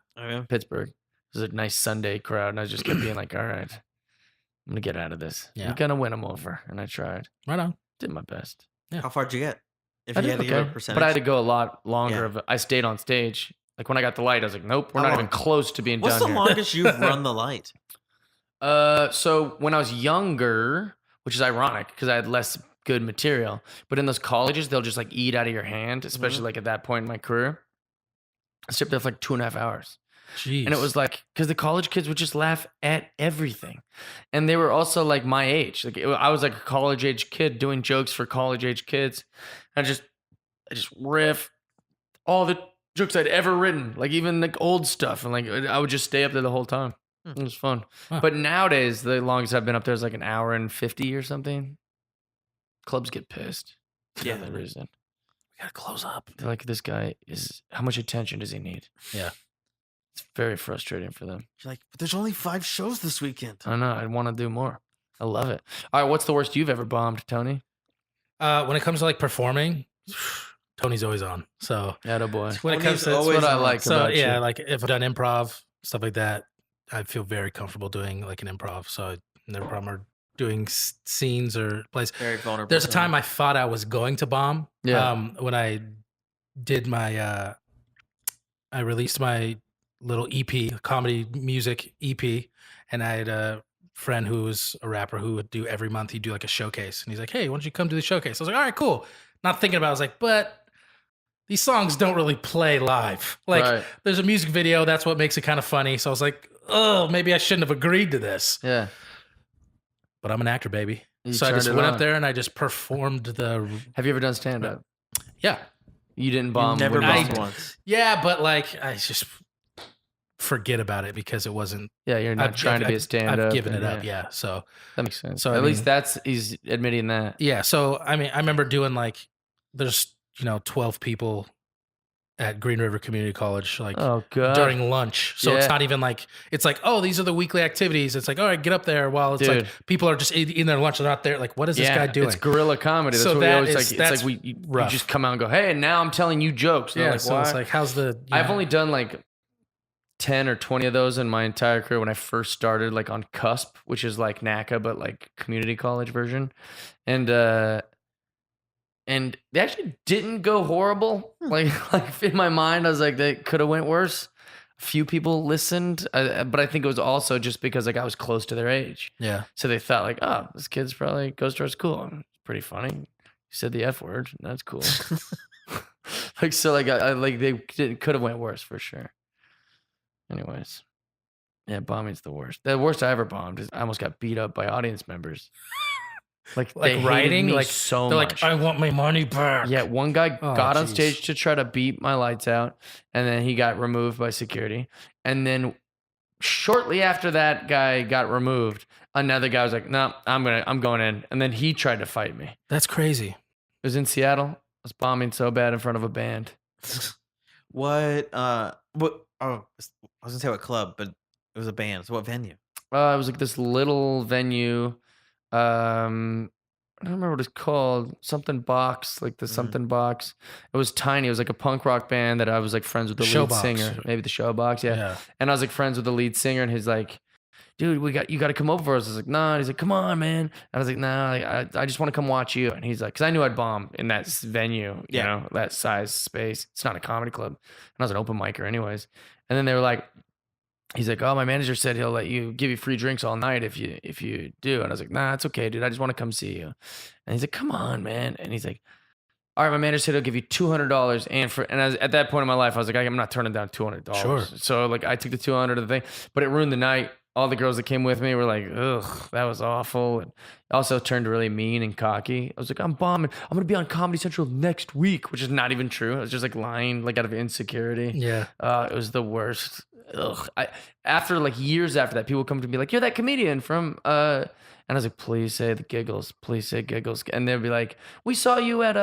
Pittsburgh. It was a nice Sunday crowd, and I just kept being like, all right, I'm gonna get out of this. Yeah. I'm gonna win them over, and I tried. Right on. Did my best. How far'd you get? If I you did had to give okay. a percentage. But I had to go a lot longer. Yeah. Of it. I stayed on stage. Like when I got the light, I was like, nope, we're How not long? even close to being What's done the here. longest you've run the light? So when I was younger, which is ironic because I had less good material. But in those colleges, they'll just like eat out of your hand, especially like at that point in my career. I stayed up there for like 2.5 hours. Jeez. And it was like, because the college kids would just laugh at everything. And they were also like my age. Like I was like a college age kid doing jokes for college age kids. I just riff all the jokes I'd ever written, like even like old stuff. And like, I would just stay up there the whole time. It was fun. Huh. But nowadays, the longest I've been up there is like an hour and 50 or something. Clubs get pissed. For no reason. We gotta close up. They're like, this guy is, how much attention does he need? Yeah. It's very frustrating for them. You're like, but there's only 5 shows this weekend. I know. I want to do more. I love it. All right. What's the worst you've ever bombed, Tony? When it comes to like performing, Tony's always on. So Attaboy. when it comes Tony's to That's what I on. like so about yeah, you. like if I've done improv, stuff like that, I feel very comfortable doing like an improv. So I never problem or doing scenes or plays. Very vulnerable. There's a time I thought I was going to bomb. Yeah. When I did my, I released my little EP, comedy music EP, and I had a friend who was a rapper who would do every month. He'd do like a showcase, and he's like, "Hey, why don't you come to the showcase?" I was like, "All right, cool." Not thinking about it, I was like, "But these songs don't really play live. Like, Right. there's a music video. That's what makes it kind of funny." So I was like, "Oh, maybe I shouldn't have agreed to this." Yeah. But I'm an actor, baby. You So I just turned it went on. up there and I just performed the. Have you ever done stand up? Yeah, You didn't You bomb. never when you bombed did. once. yeah, but like I just forget about it because it wasn't. Yeah. You're not trying to be a stand up. I've given it up. Yeah. So That makes sense. So, At I least mean- that's, he's admitting that. yeah. So I mean, I remember doing like there's 12 people at Green River Community College like Oh, God. during lunch. So it's Yeah. not even like it's like, oh, these are the weekly activities. It's like, all right, get up there while it's Dude. like people are just eating their lunch. They're not there. Like, what is this guy doing? It's guerrilla comedy. That's So what we that always is- like. It's that's like you rough. just come out and go, hey, and now I'm telling you jokes. And they're yeah. like, So why? it's like, how's the? I've only done like 10 or 20 of those in my entire career when I first started, like on Cusp, which is like NACA, but like community college version. And they actually didn't go horrible. Like in my mind, I was like, they could have went worse. A few people listened, but I think it was also just because like I was close to their age. Yeah. So they thought like, oh, this kid's probably goes to our school. It's pretty funny. He said the F word. That's cool. Like, so like I like they could have went worse for sure. Anyways, yeah, bombing's the worst. The worst I ever bombed is I almost got beat up by audience members. Like they hated writing, me like so they're much. like, I want my money back. Yeah, one guy Oh, got on geez. stage to try to beat my lights out, and then he got removed by security. And then shortly after that guy got removed, another guy was like, "No, I'm going in." And then he tried to fight me. It That's crazy. was in Seattle. I was bombing so bad in front of a band. What? What? Oh, I was gonna say what club, but it was a band. So what venue? It was like this little venue. I don't remember what it's called. Something box, like the something box. It was tiny. It was like a punk rock band that I was like friends with the lead Showbox. singer. Maybe the Showbox, yeah. Yeah. And I was like friends with the lead singer, and he's like, "Dude, you got to come over for us." I was like, "Nah." And he's like, "Come on, man." And I was like, "Nah, like, I just want to come watch you." And he's like, because I knew I'd bomb in that venue, you know, that size space. It's not a comedy club, and I was an open micer, anyways. And then they were like, he's like, "Oh, my manager said he'll let you give you free drinks all night if you do." And I was like, "Nah, it's okay, dude. I just want to come see you." And he's like, "Come on, man." And he's like, "All right, my manager said he'll give you $200 and I was, at that point in my life, I was like, I'm not turning down $200. Sure. So like I took the 200 to the thing, but it ruined the night. All the girls that came with me were like, ugh, that was awful. And also turned really mean and cocky. I was like, I'm bombing. I'm going to be on Comedy Central next week, which is not even true. I was just like lying, like out of insecurity. Yeah. It was the worst. Ugh. After like years after that, people come to me like, you're that comedian from, and I was like, please say the Giggles. Please say Giggles. And they'd be like, we saw you at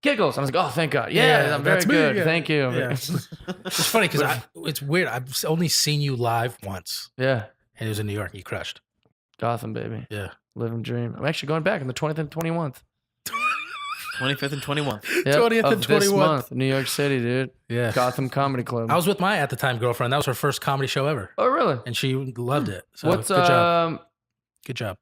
Giggles. I was like, oh, thank God. Yeah, I'm very that's me, good. yeah. Thank you. Yeah. It's funny because it's weird. I've only seen you live once, Yeah. and it was in New York. And you crushed. Gotham, baby. Yeah. Living dream. I'm actually going back on the 20th and 21st. 25th and 21th. Yep, 20th and of this 21st. month, New York City, dude. Yeah. Gotham Comedy Club. I was with my at the time girlfriend. That was her first comedy show ever, oh, really? and she loved it. So What's good job. Good job.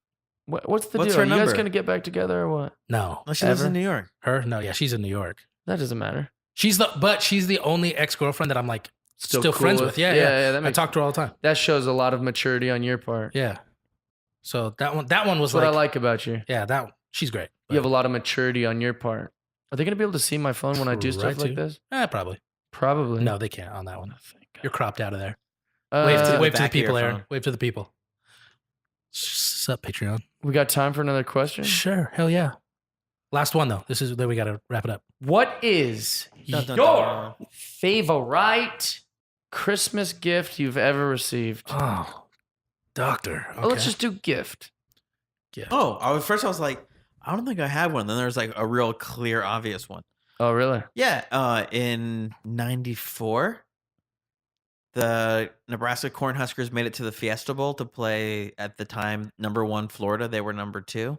What's the What's deal? her Are you guys number? gonna get back together or what? No, Oh, she lives Ever? in New York. her. No, yeah, she's in New York. That doesn't matter. She's the only ex girlfriend that I'm like still cool friends with. Yeah, yeah. That I talk to her all the time. that shows a lot of maturity on your part. Yeah. So that one was That's what I like, like about you. yeah, that one, she's great. You have a lot of maturity on your part. Are they going to be able to see my phone when I do stuff like this? Probably. Probably. No, they can't on that one. You're cropped out of there. Uh, Wave to the back of your people, Aaron. phone. Wave to the people. Sup, Patreon? we got time for another question? Sure. Hell yeah. Last one though. Then we got to wrap it up. What is Dun, dun, your dun. favorite Christmas gift you've ever received? Oh, doctor. Okay. Well, let's just do gift. Gift. Oh, I was like, I don't think I had one. Then there's like a real clear, obvious one. Oh, really? Yeah, in '94, the Nebraska Cornhuskers made it to the Fiesta Bowl to play at the time #1 Florida. They were #2,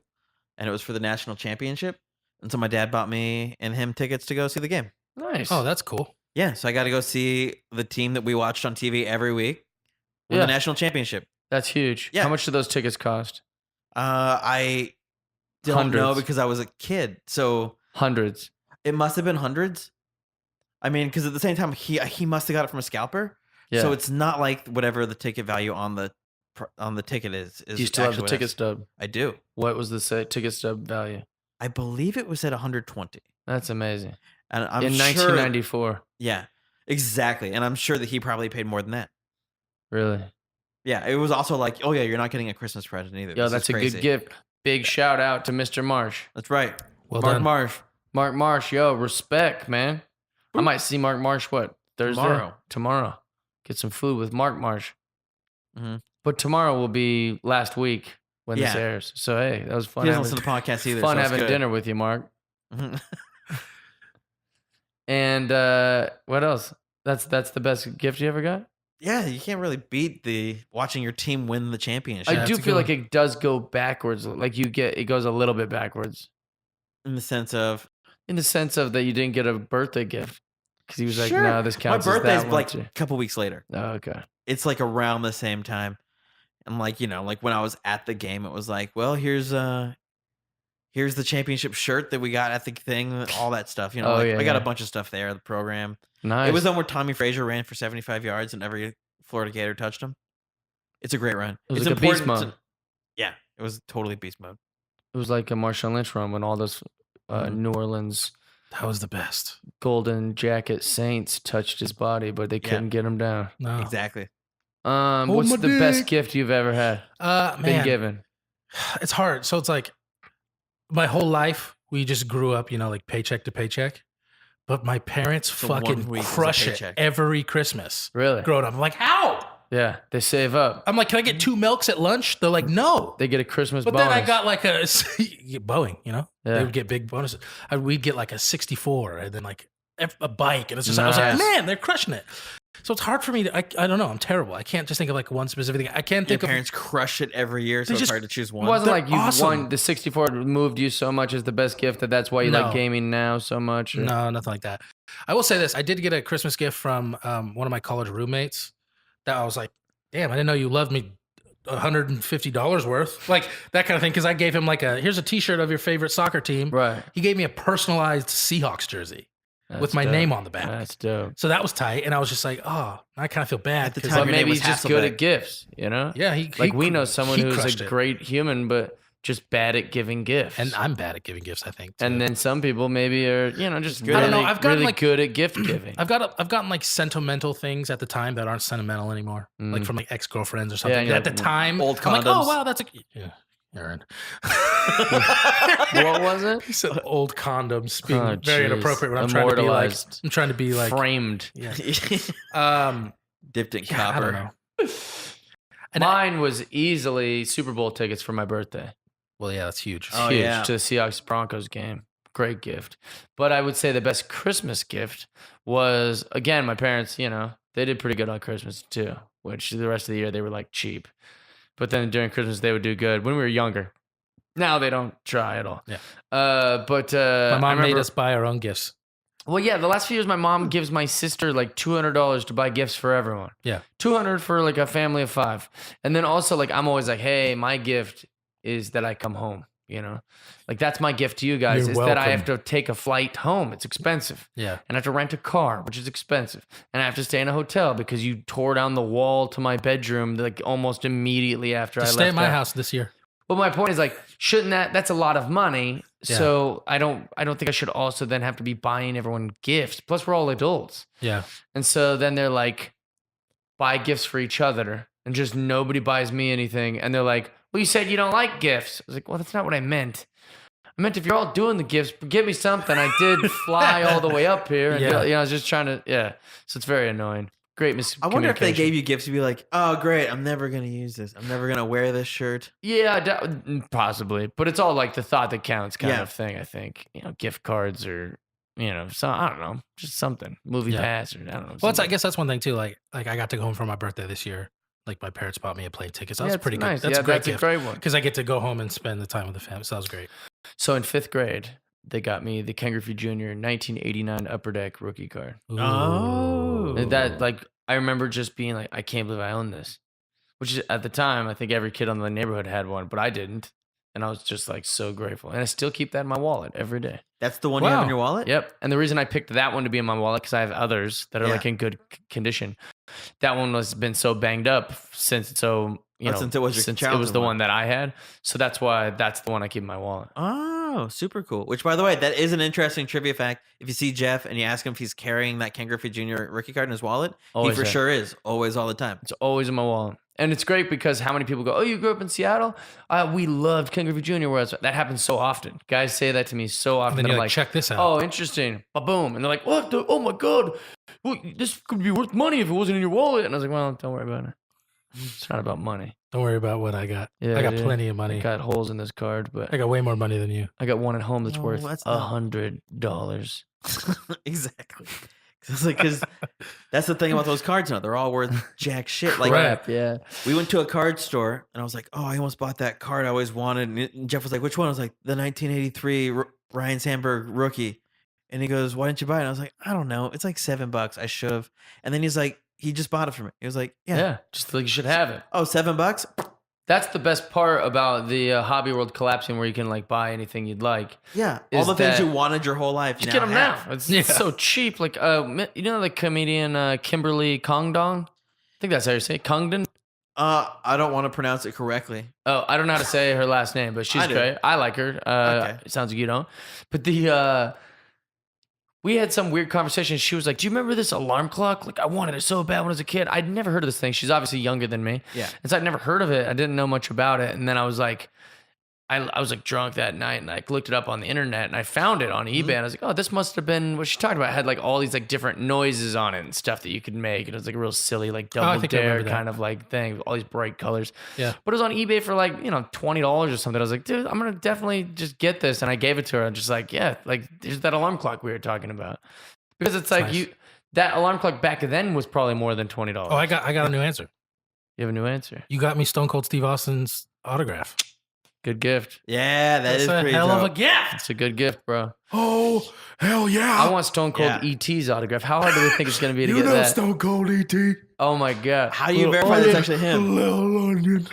and it was for the national championship. And so my dad bought me and him tickets to go see the game. Nice. Oh, that's cool. Yeah, so I got to go see the team that we watched on TV every week win Yeah. the national championship. That's huge. Yeah. How much do those tickets cost? I don't know Hundreds. because I was a kid, so Hundreds. it must have been hundreds. I mean, because at the same time, he must have got it from a scalper. Yeah. So it's not like whatever the ticket value on the ticket is. Do you still have the actually what ticket stub? I do. What was the ticket stub value? I believe it was at 120. That's amazing. And I'm In sure, 1994. yeah, exactly. And I'm sure that he probably paid more than that. Really? Yeah, it was also like, oh yeah, you're not getting a Christmas present either. Yo, This that's is a crazy. good gift. Big shout out to Mr. Marsh. That's right. Well Mark done. Marsh. Mark Marsh, yo, respect, man. I might see Mark Marsh, what, Thursday? Tomorrow. Get some food with Mark Marsh. Mhm. But tomorrow will be last week when this Yeah. airs. So, hey, that was fun. He doesn't having- listen to podcasts either. fun so it's having good. dinner with you, Mark. Mhm. And what else? That's the best gift you ever got? Yeah, you can't really beat the watching your team win the championship I that's do a feel good like it does go backwards. Like it goes a little bit backwards in the sense of in the sense of that you didn't get a birthday gift because he was like, Sure. no, this counts. my as birthday's that one like too." a couple weeks later. Oh, okay. It's like around the same time. And like, like when I was at the game, it was like, well, here's the championship shirt that we got at the thing, all that stuff. Oh, like, yeah, I got yeah. a bunch of stuff there, the program. Nice. It was the one where Tommy Frazier ran for 75 yards and every Florida Gator touched him. It's a great run. It was It's like a beast important mode. yeah, it was totally beast mode. It was like a Marshawn Lynch run when all those Mhm. New Orleans That was the best. golden jacket Saints touched his body, but they couldn't get him down. No. Exactly. What's my the best dick. gift you've ever had? Been Man, given? it's hard. So it's like my whole life we just grew up, like paycheck to paycheck. But my parents So 1 fucking week is a crush it paycheck. every Christmas. Really? Growing up, I'm like, how? Yeah, they save up. I'm like, can I get 2 milks at lunch? They're like, no. They get a Christmas But bonus. then I got like a Boeing, Yeah. They would get big bonuses. We'd get like a 64 and then like a bike. And it's just, I was like, Nice. man, they're crushing it. So it's hard for me to, I don't know. I'm terrible. I can't just think of like one specific thing. I can't Your think of, parents crush it every year, so They it's just- hard to choose It one. wasn't They're like you awesome. won the 64 moved you so much as the best gift that's why you No. like gaming now so much. or- no, nothing like that. I will say this. I did get a Christmas gift from one of my college roommates that I was like, damn, I didn't know you loved me $150 worth. Like that kind of thing. Cause I gave him like here's a t-shirt of your favorite soccer team. Right. He gave me a personalized Seahawks jersey with That's my dope. name on the back. That's dope. So that was tight. And I was just like, oh, I kind of feel bad. At the 'cause, time, But your name maybe was he's just good Hasselbeck. at gifts, you know? yeah, Like we know someone he who's crushed a it. great human, but just bad at giving gifts. And I'm bad at giving gifts, I think. too. And then some people maybe are, just good really, at it. I don't know, I've gotten, really like- good at gift giving. I've gotten like sentimental things at the time that aren't sentimental anymore, like Mm. from like ex-girlfriends or something. and you're At the like, time, old I'm like, oh condoms. wow, that's a yeah, Aaron. What was it? He said old condoms being Oh, very jeez. inappropriate when I'm trying to be like, Immortalized. I'm trying to be like, Framed. yeah. Dipped in Yeah, I copper. don't know. And Mine was easily Super Bowl tickets for my birthday. well, yeah, that's huge. Oh, Huge yeah. to the Seahawks Broncos game. Great gift. But I would say the best Christmas gift was, again, my parents, they did pretty good on Christmas too, which the rest of the year they were like cheap. But then during Christmas they would do good when we were younger. Now they don't try at all. Yeah. But My I mom made remember- us buy our own gifts. Well, yeah, the last few years my mom gives my sister like $200 to buy gifts for everyone. Yeah. $200 for like a family of 5. And then also like I'm always like, hey, my gift is that I come home. Like that's my gift to you guys You're is that I welcome. have to take a flight home. It's expensive. Yeah. And I have to rent a car, which is expensive. And I have to stay in a hotel because you tore down the wall to my bedroom like almost immediately after I left. Stay at my house this year. Well, my point is like, shouldn't that's a lot of money. Yeah. So I don't think I should also then have to be buying everyone gifts. Plus we're all adults. Yeah. And so then they're like, buy gifts for each other and just nobody buys me anything. And they're like, well, you said you don't like gifts. I was like, well, that's not what I meant. I meant if you're all doing the gifts, give me something. I did fly all the way up here. And I was just trying to, So it's very annoying. Great miscommunication. I wonder if they gave you gifts, you'd be like, oh, great. I'm never going to use this. I'm never going to wear this shirt. Yeah, possibly. But it's all like the thought that counts kind of thing, I think. Gift cards or, so I don't know, just something. Movie pass or I don't know. Well, I guess that's one thing too. Like I got to go home for my birthday this year. Like my parents bought me a plane ticket. So that was pretty nice. good. That's a great gift. Great one. Because I get to go home and spend the time with the family. So that was great. So in 5th grade, they got me the Ken Griffey Jr. 1989 Upper Deck rookie card. Ooh. Oh. And that, like, I remember just being like, I can't believe I own this. Which is, at the time, I think every kid in the neighborhood had one, but I didn't. And I was just like so grateful. And I still keep that in my wallet every day. That's the one you have in your wallet? Yep. And the reason I picked that one to be in my wallet, because I have others that are like in good condition. That one was been so banged up since since it was the one that I had. So that's why that's the one I keep in my wallet. Oh, super cool. Which, by the way, that is an interesting trivia fact. If you see Jeff and you ask him if he's carrying that Ken Griffey Jr. rookie card in his wallet, Always he for sure is. Always, all the time. It's always in my wallet. And it's great because how many people go, oh, you grew up in Seattle? We loved Ken Griffey Jr. Whereas that happens so often. Guys say that to me so often. And then I'm you're like, check this out. Oh, interesting. Boom. And they're like, what? Oh my God. Well, this could be worth money if it wasn't in your wallet. And I was like, well, don't worry about it. It's not about money. Don't worry about what I got. Yeah, I got plenty of money. I got holes in this card, but I got way more money than you. I got one at home that's worth that's not- $100. Exactly. Because that's the thing about those cards now. They're all worth jack shit. Like, Crap, yeah. we went to a card store and I was like, oh, I almost bought that card I always wanted. And Jeff was like, which one? I was like, the 1983 Ryan Sandberg rookie. And he goes, why didn't you buy it? And I was like, I don't know. It's like $7. I should have. And then he's like, he just bought it for me. He was like, yeah. Just like you should have it. Oh, $7? That's the best part about the hobby world collapsing, where you can like buy anything you'd like. Yeah, all Is the things that- you wanted your whole life. Just you get them have. now. It's so cheap. Like, the comedian Kimberly Kongdong? I think that's how you say it. Congdon? I don't want to pronounce it correctly. Oh, I don't know how to say her last name, but she's I do. great. I like her. Okay. It sounds like you don't. But we had some weird conversation. She was like, do you remember this alarm clock? Like, I wanted it so bad when I was a kid. I'd never heard of this thing. She's obviously younger than me. Yeah. And so I'd never heard of it. I didn't know much about it. And then I was like, I was like drunk that night and I looked it up on the internet and I found it on eBay and I was like, oh, this must have been what she talked about. It had like all these like different noises on it and stuff that you could make. It was like a real silly, like double dare kind of like thing, all these bright colors. Yeah. But it was on eBay for like, $20 or something. I was like, dude, I'm going to definitely just get this. And I gave it to her. I'm just like, yeah, like there's that alarm clock we were talking about. Because it's like nice. that alarm clock back then was probably more than $20. Oh, I got a new answer. You have a new answer. You got me Stone Cold Steve Austin's autograph. Good gift. Yeah, that's a pretty hell dope. of a gift. It's a good gift, bro. Oh, hell yeah. I want Stone Cold ET's autograph. How hard do we think it's going to be to get that? Stone Cold ET. Oh my God. How do you verify that's actually him? Little onion.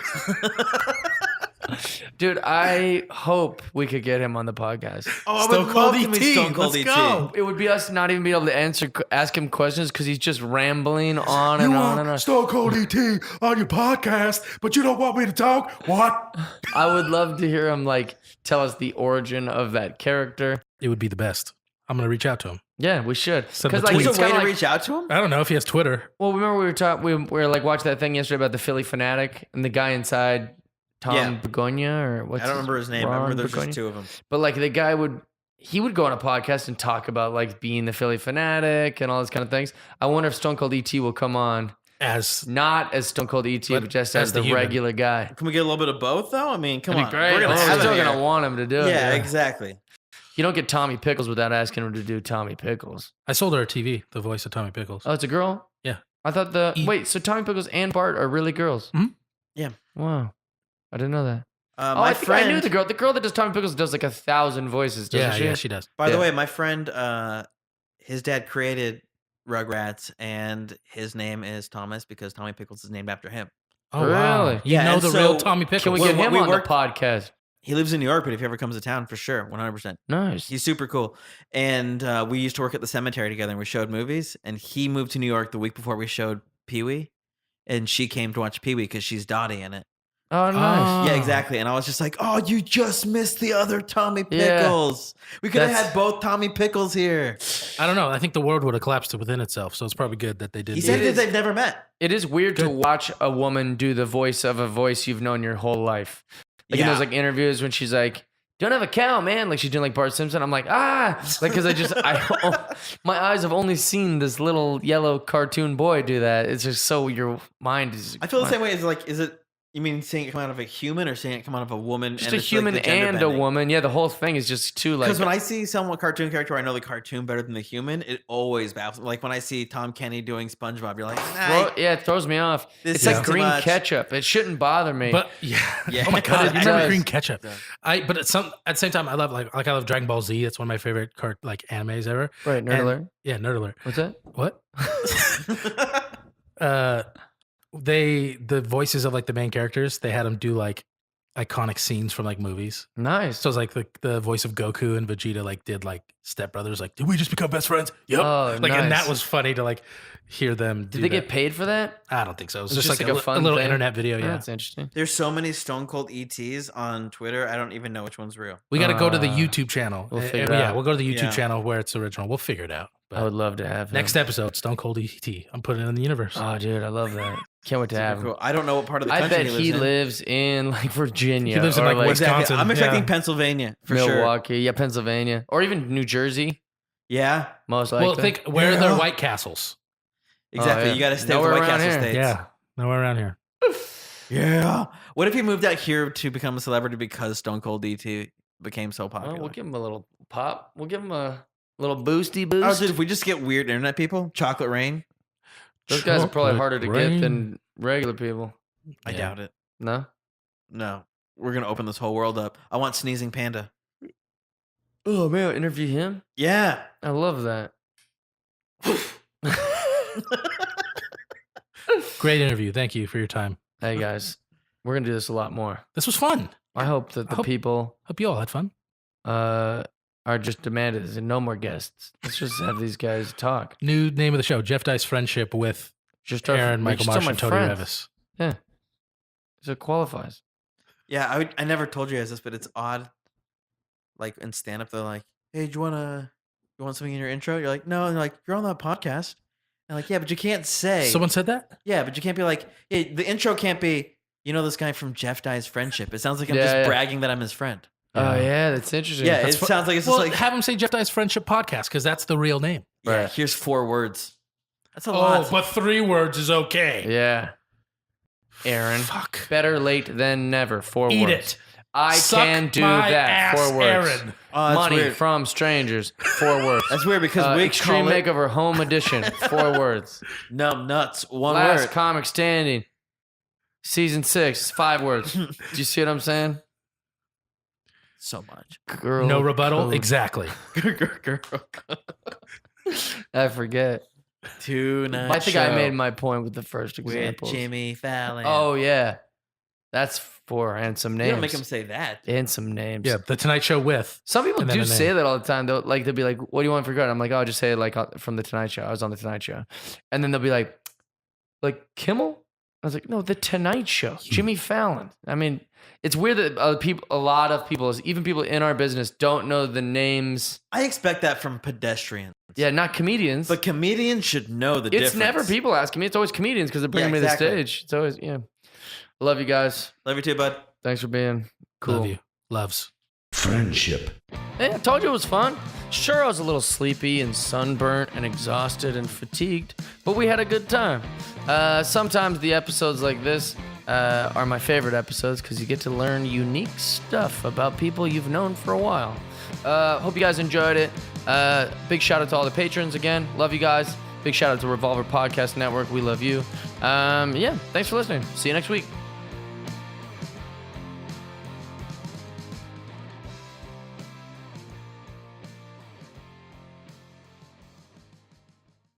Dude, I hope we could get him on the podcast. Oh, I Stone would Cold love to meet ET. Stone Cold Let's ET. go. It would be us not even being able to ask him questions because he's just rambling on and on and on. Stone Cold ET on your podcast, but you don't want me to talk? What? I would love to hear him like tell us the origin of that character. It would be the best. I'm going to reach out to him. Yeah, we should. Send him a like tweet. There's it's a way kinda to like, reach out to him? I don't know if he has Twitter. well, remember we were like watching that thing yesterday about the Philly Fanatic and the guy inside Tom Begonia or what's I don't remember his name. I remember there's Begonia? just two of them. But like the guy would go on a podcast and talk about like being the Philly Fanatic and all those kind of things. I wonder if Stone Cold ET will come on As not as Stone Cold ET, but just as the the human. regular guy. Can we get a little bit of both, though? I mean, come That'd on. be great. We're gonna I'm have still him gonna here. want him to do it. Yeah, exactly. You don't get Tommy Pickles without asking him to do Tommy Pickles. I sold her a TV, the voice of Tommy Pickles. Oh, it's a girl? Yeah. I thought so Tommy Pickles and Bart are really girls. Mhm. Yeah. Wow. I didn't know that. My friend, I knew the girl. The girl that does Tommy Pickles does like 1,000 voices, doesn't she? Yeah, she does. by the Yeah. way, my friend, his dad created Rugrats, and his name is Thomas because Tommy Pickles is named after him. Oh, wow. Really? You Yeah, know and the so- real Tommy Pickles. Can we Well, get him we on worked- the podcast? He lives in New York, but if he ever comes to town, for sure, 100%. Nice. He's super cool. And we used to work at the cemetery together, and we showed movies. And he moved to New York the week before we showed Pee-wee. And she came to watch Pee-wee because she's Dottie in it. Oh, nice. Yeah, exactly. And I was just like, oh, you just missed the other Tommy Pickles. We could have had both Tommy Pickles here. I don't know. I think the world would have collapsed within itself. So it's probably good that they did. He said that they've never met. It is weird to watch a woman do the voice of a voice you've known your whole life. Like in those like interviews when she's like, "Don't have a cow, man." Like she's doing like Bart Simpson. I'm like, like because my eyes have only seen this little yellow cartoon boy do that. It's just so your mind is. I feel the same way. Is it? You mean seeing it come out of a human or seeing it come out of a woman? Just a human and a woman. Yeah, the whole thing is just too like. Because when I see someone cartoon character, I know the cartoon better than the human. It always baffles. Like when I see Tom Kenny doing SpongeBob, you're like, nah. Yeah, it throws me off. It's like green ketchup. It shouldn't bother me. But yeah. Oh my god, I remember green ketchup. Yeah. But at the same time, I love I love Dragon Ball Z. That's one of my favorite animes ever. Right, Nerd Alert. Yeah, Nerd Alert. What's that? What? The voices of like the main characters, they had them do like iconic scenes from like movies. Nice. So it's like the voice of Goku and Vegeta like did like Step Brothers, like, did we just become best friends? Yep. Oh, like nice. And that was funny to like hear them do. Did they get paid for that? I don't think so. It was just like a fun little thing? internet video. Yeah, That's interesting. There's so many Stone Cold ETs on Twitter. I don't even know which one's real. We got to go to the YouTube channel. We'll figure it out. Yeah, we'll go to the YouTube channel where it's original. We'll figure it out. But I would love to have him. Next episode, Stone Cold ET. I'm putting it in the universe. Oh, dude, I love that. Can't wait to have him. Cool. I don't know what part of the I country bet he lives in like Virginia. He lives in or, like Wisconsin. Exactly. I'm expecting Pennsylvania for Milwaukee, sure. yeah, Pennsylvania, or even New Jersey. Yeah, Most likely. Well, think where are their White Castles? exactly. yeah. You got to stay Nowhere with the White around Castle here. states. Yeah, nowhere around here. Yeah. What if he moved out here to become a celebrity because Stone Cold ET became so popular? Well, we'll give him a little pop. We'll give him a little boosty boost. Oh, dude, if we just get weird internet people, Chocolate Rain. Those guys are probably Chocolate harder to Rain. get than regular people. I doubt it. No? No. We're going to open this whole world up. I want Sneezing Panda. Oh, man, I'll interview him? Yeah. I love that. Great interview. Thank you for your time. Hey, guys, we're going to do this a lot more. This was fun. I hope that the people Hope you all had fun. are just demanded and no more guests. Let's just have these guys talk. New name of the show: Jeff Dice Friendship with Just Aaron, Michael just Marsh, my and Tony friends. Reavis. Yeah. So it qualifies. Yeah, I never told you guys this, but it's odd. Like in stand-up, they're like, hey, you want something in your intro? You're like, no. And they're like, you're on that podcast. And like, yeah, but you can't say. Someone said that? Yeah, but you can't be like, hey, the intro can't be, you know this guy from Jeff Dice Friendship. It sounds like I'm just bragging that I'm his friend. Oh, yeah, that's interesting. Yeah, That's it sounds like it's Well, just like, have him say Jeff Dice Friendship Podcast because that's the real name. yeah, Right. here's 4 words. That's a lot. but 3 words is okay. Yeah. Aaron. Fuck. Better late than never. 4 Eat words. it. I Suck can do my that. ass, 4 words. Aaron. Oh, that's Money weird. from strangers. 4 words. That's weird because we Extreme call it Makeover Home Edition. 4 words. numb nuts. 1 Last word. Comic Standing. Season 6. 5 words. Do you see what I'm saying? So much. Girl No rebuttal? code. Exactly. I forget. Tonight I think I made my point with the first with example. Jimmy Fallon. Oh, yeah. That's 4 and some names. You don't make him say that. And some names. Yeah, The Tonight Show with. Some people And then do a name. say that all the time. They'll be like, "What do you want for good?" I'm like, "Oh, just say it like from the Tonight Show. I was on the Tonight Show," and then they'll be like Kimmel. I was like, "No, the Tonight Show, Jimmy Fallon." I mean, it's weird that a lot of people, even people in our business, don't know the names. I expect that from pedestrians. Yeah, not comedians. But comedians should know the difference. it's never people asking me. It's always comedians because they're bringing me to the stage. It's always I love you guys. Love you too, bud. Thanks for being cool. Love you. Loves. Friendship. Yeah, I told you it was fun. Sure, I was a little sleepy and sunburnt and exhausted and fatigued, but we had a good time. Sometimes the episodes like this are my favorite episodes because you get to learn unique stuff about people you've known for a while. Hope you guys enjoyed it. Big shout out to all the patrons again. Love you guys. Big shout out to Revolver Podcast Network. We love you. Yeah, thanks for listening. See you next week.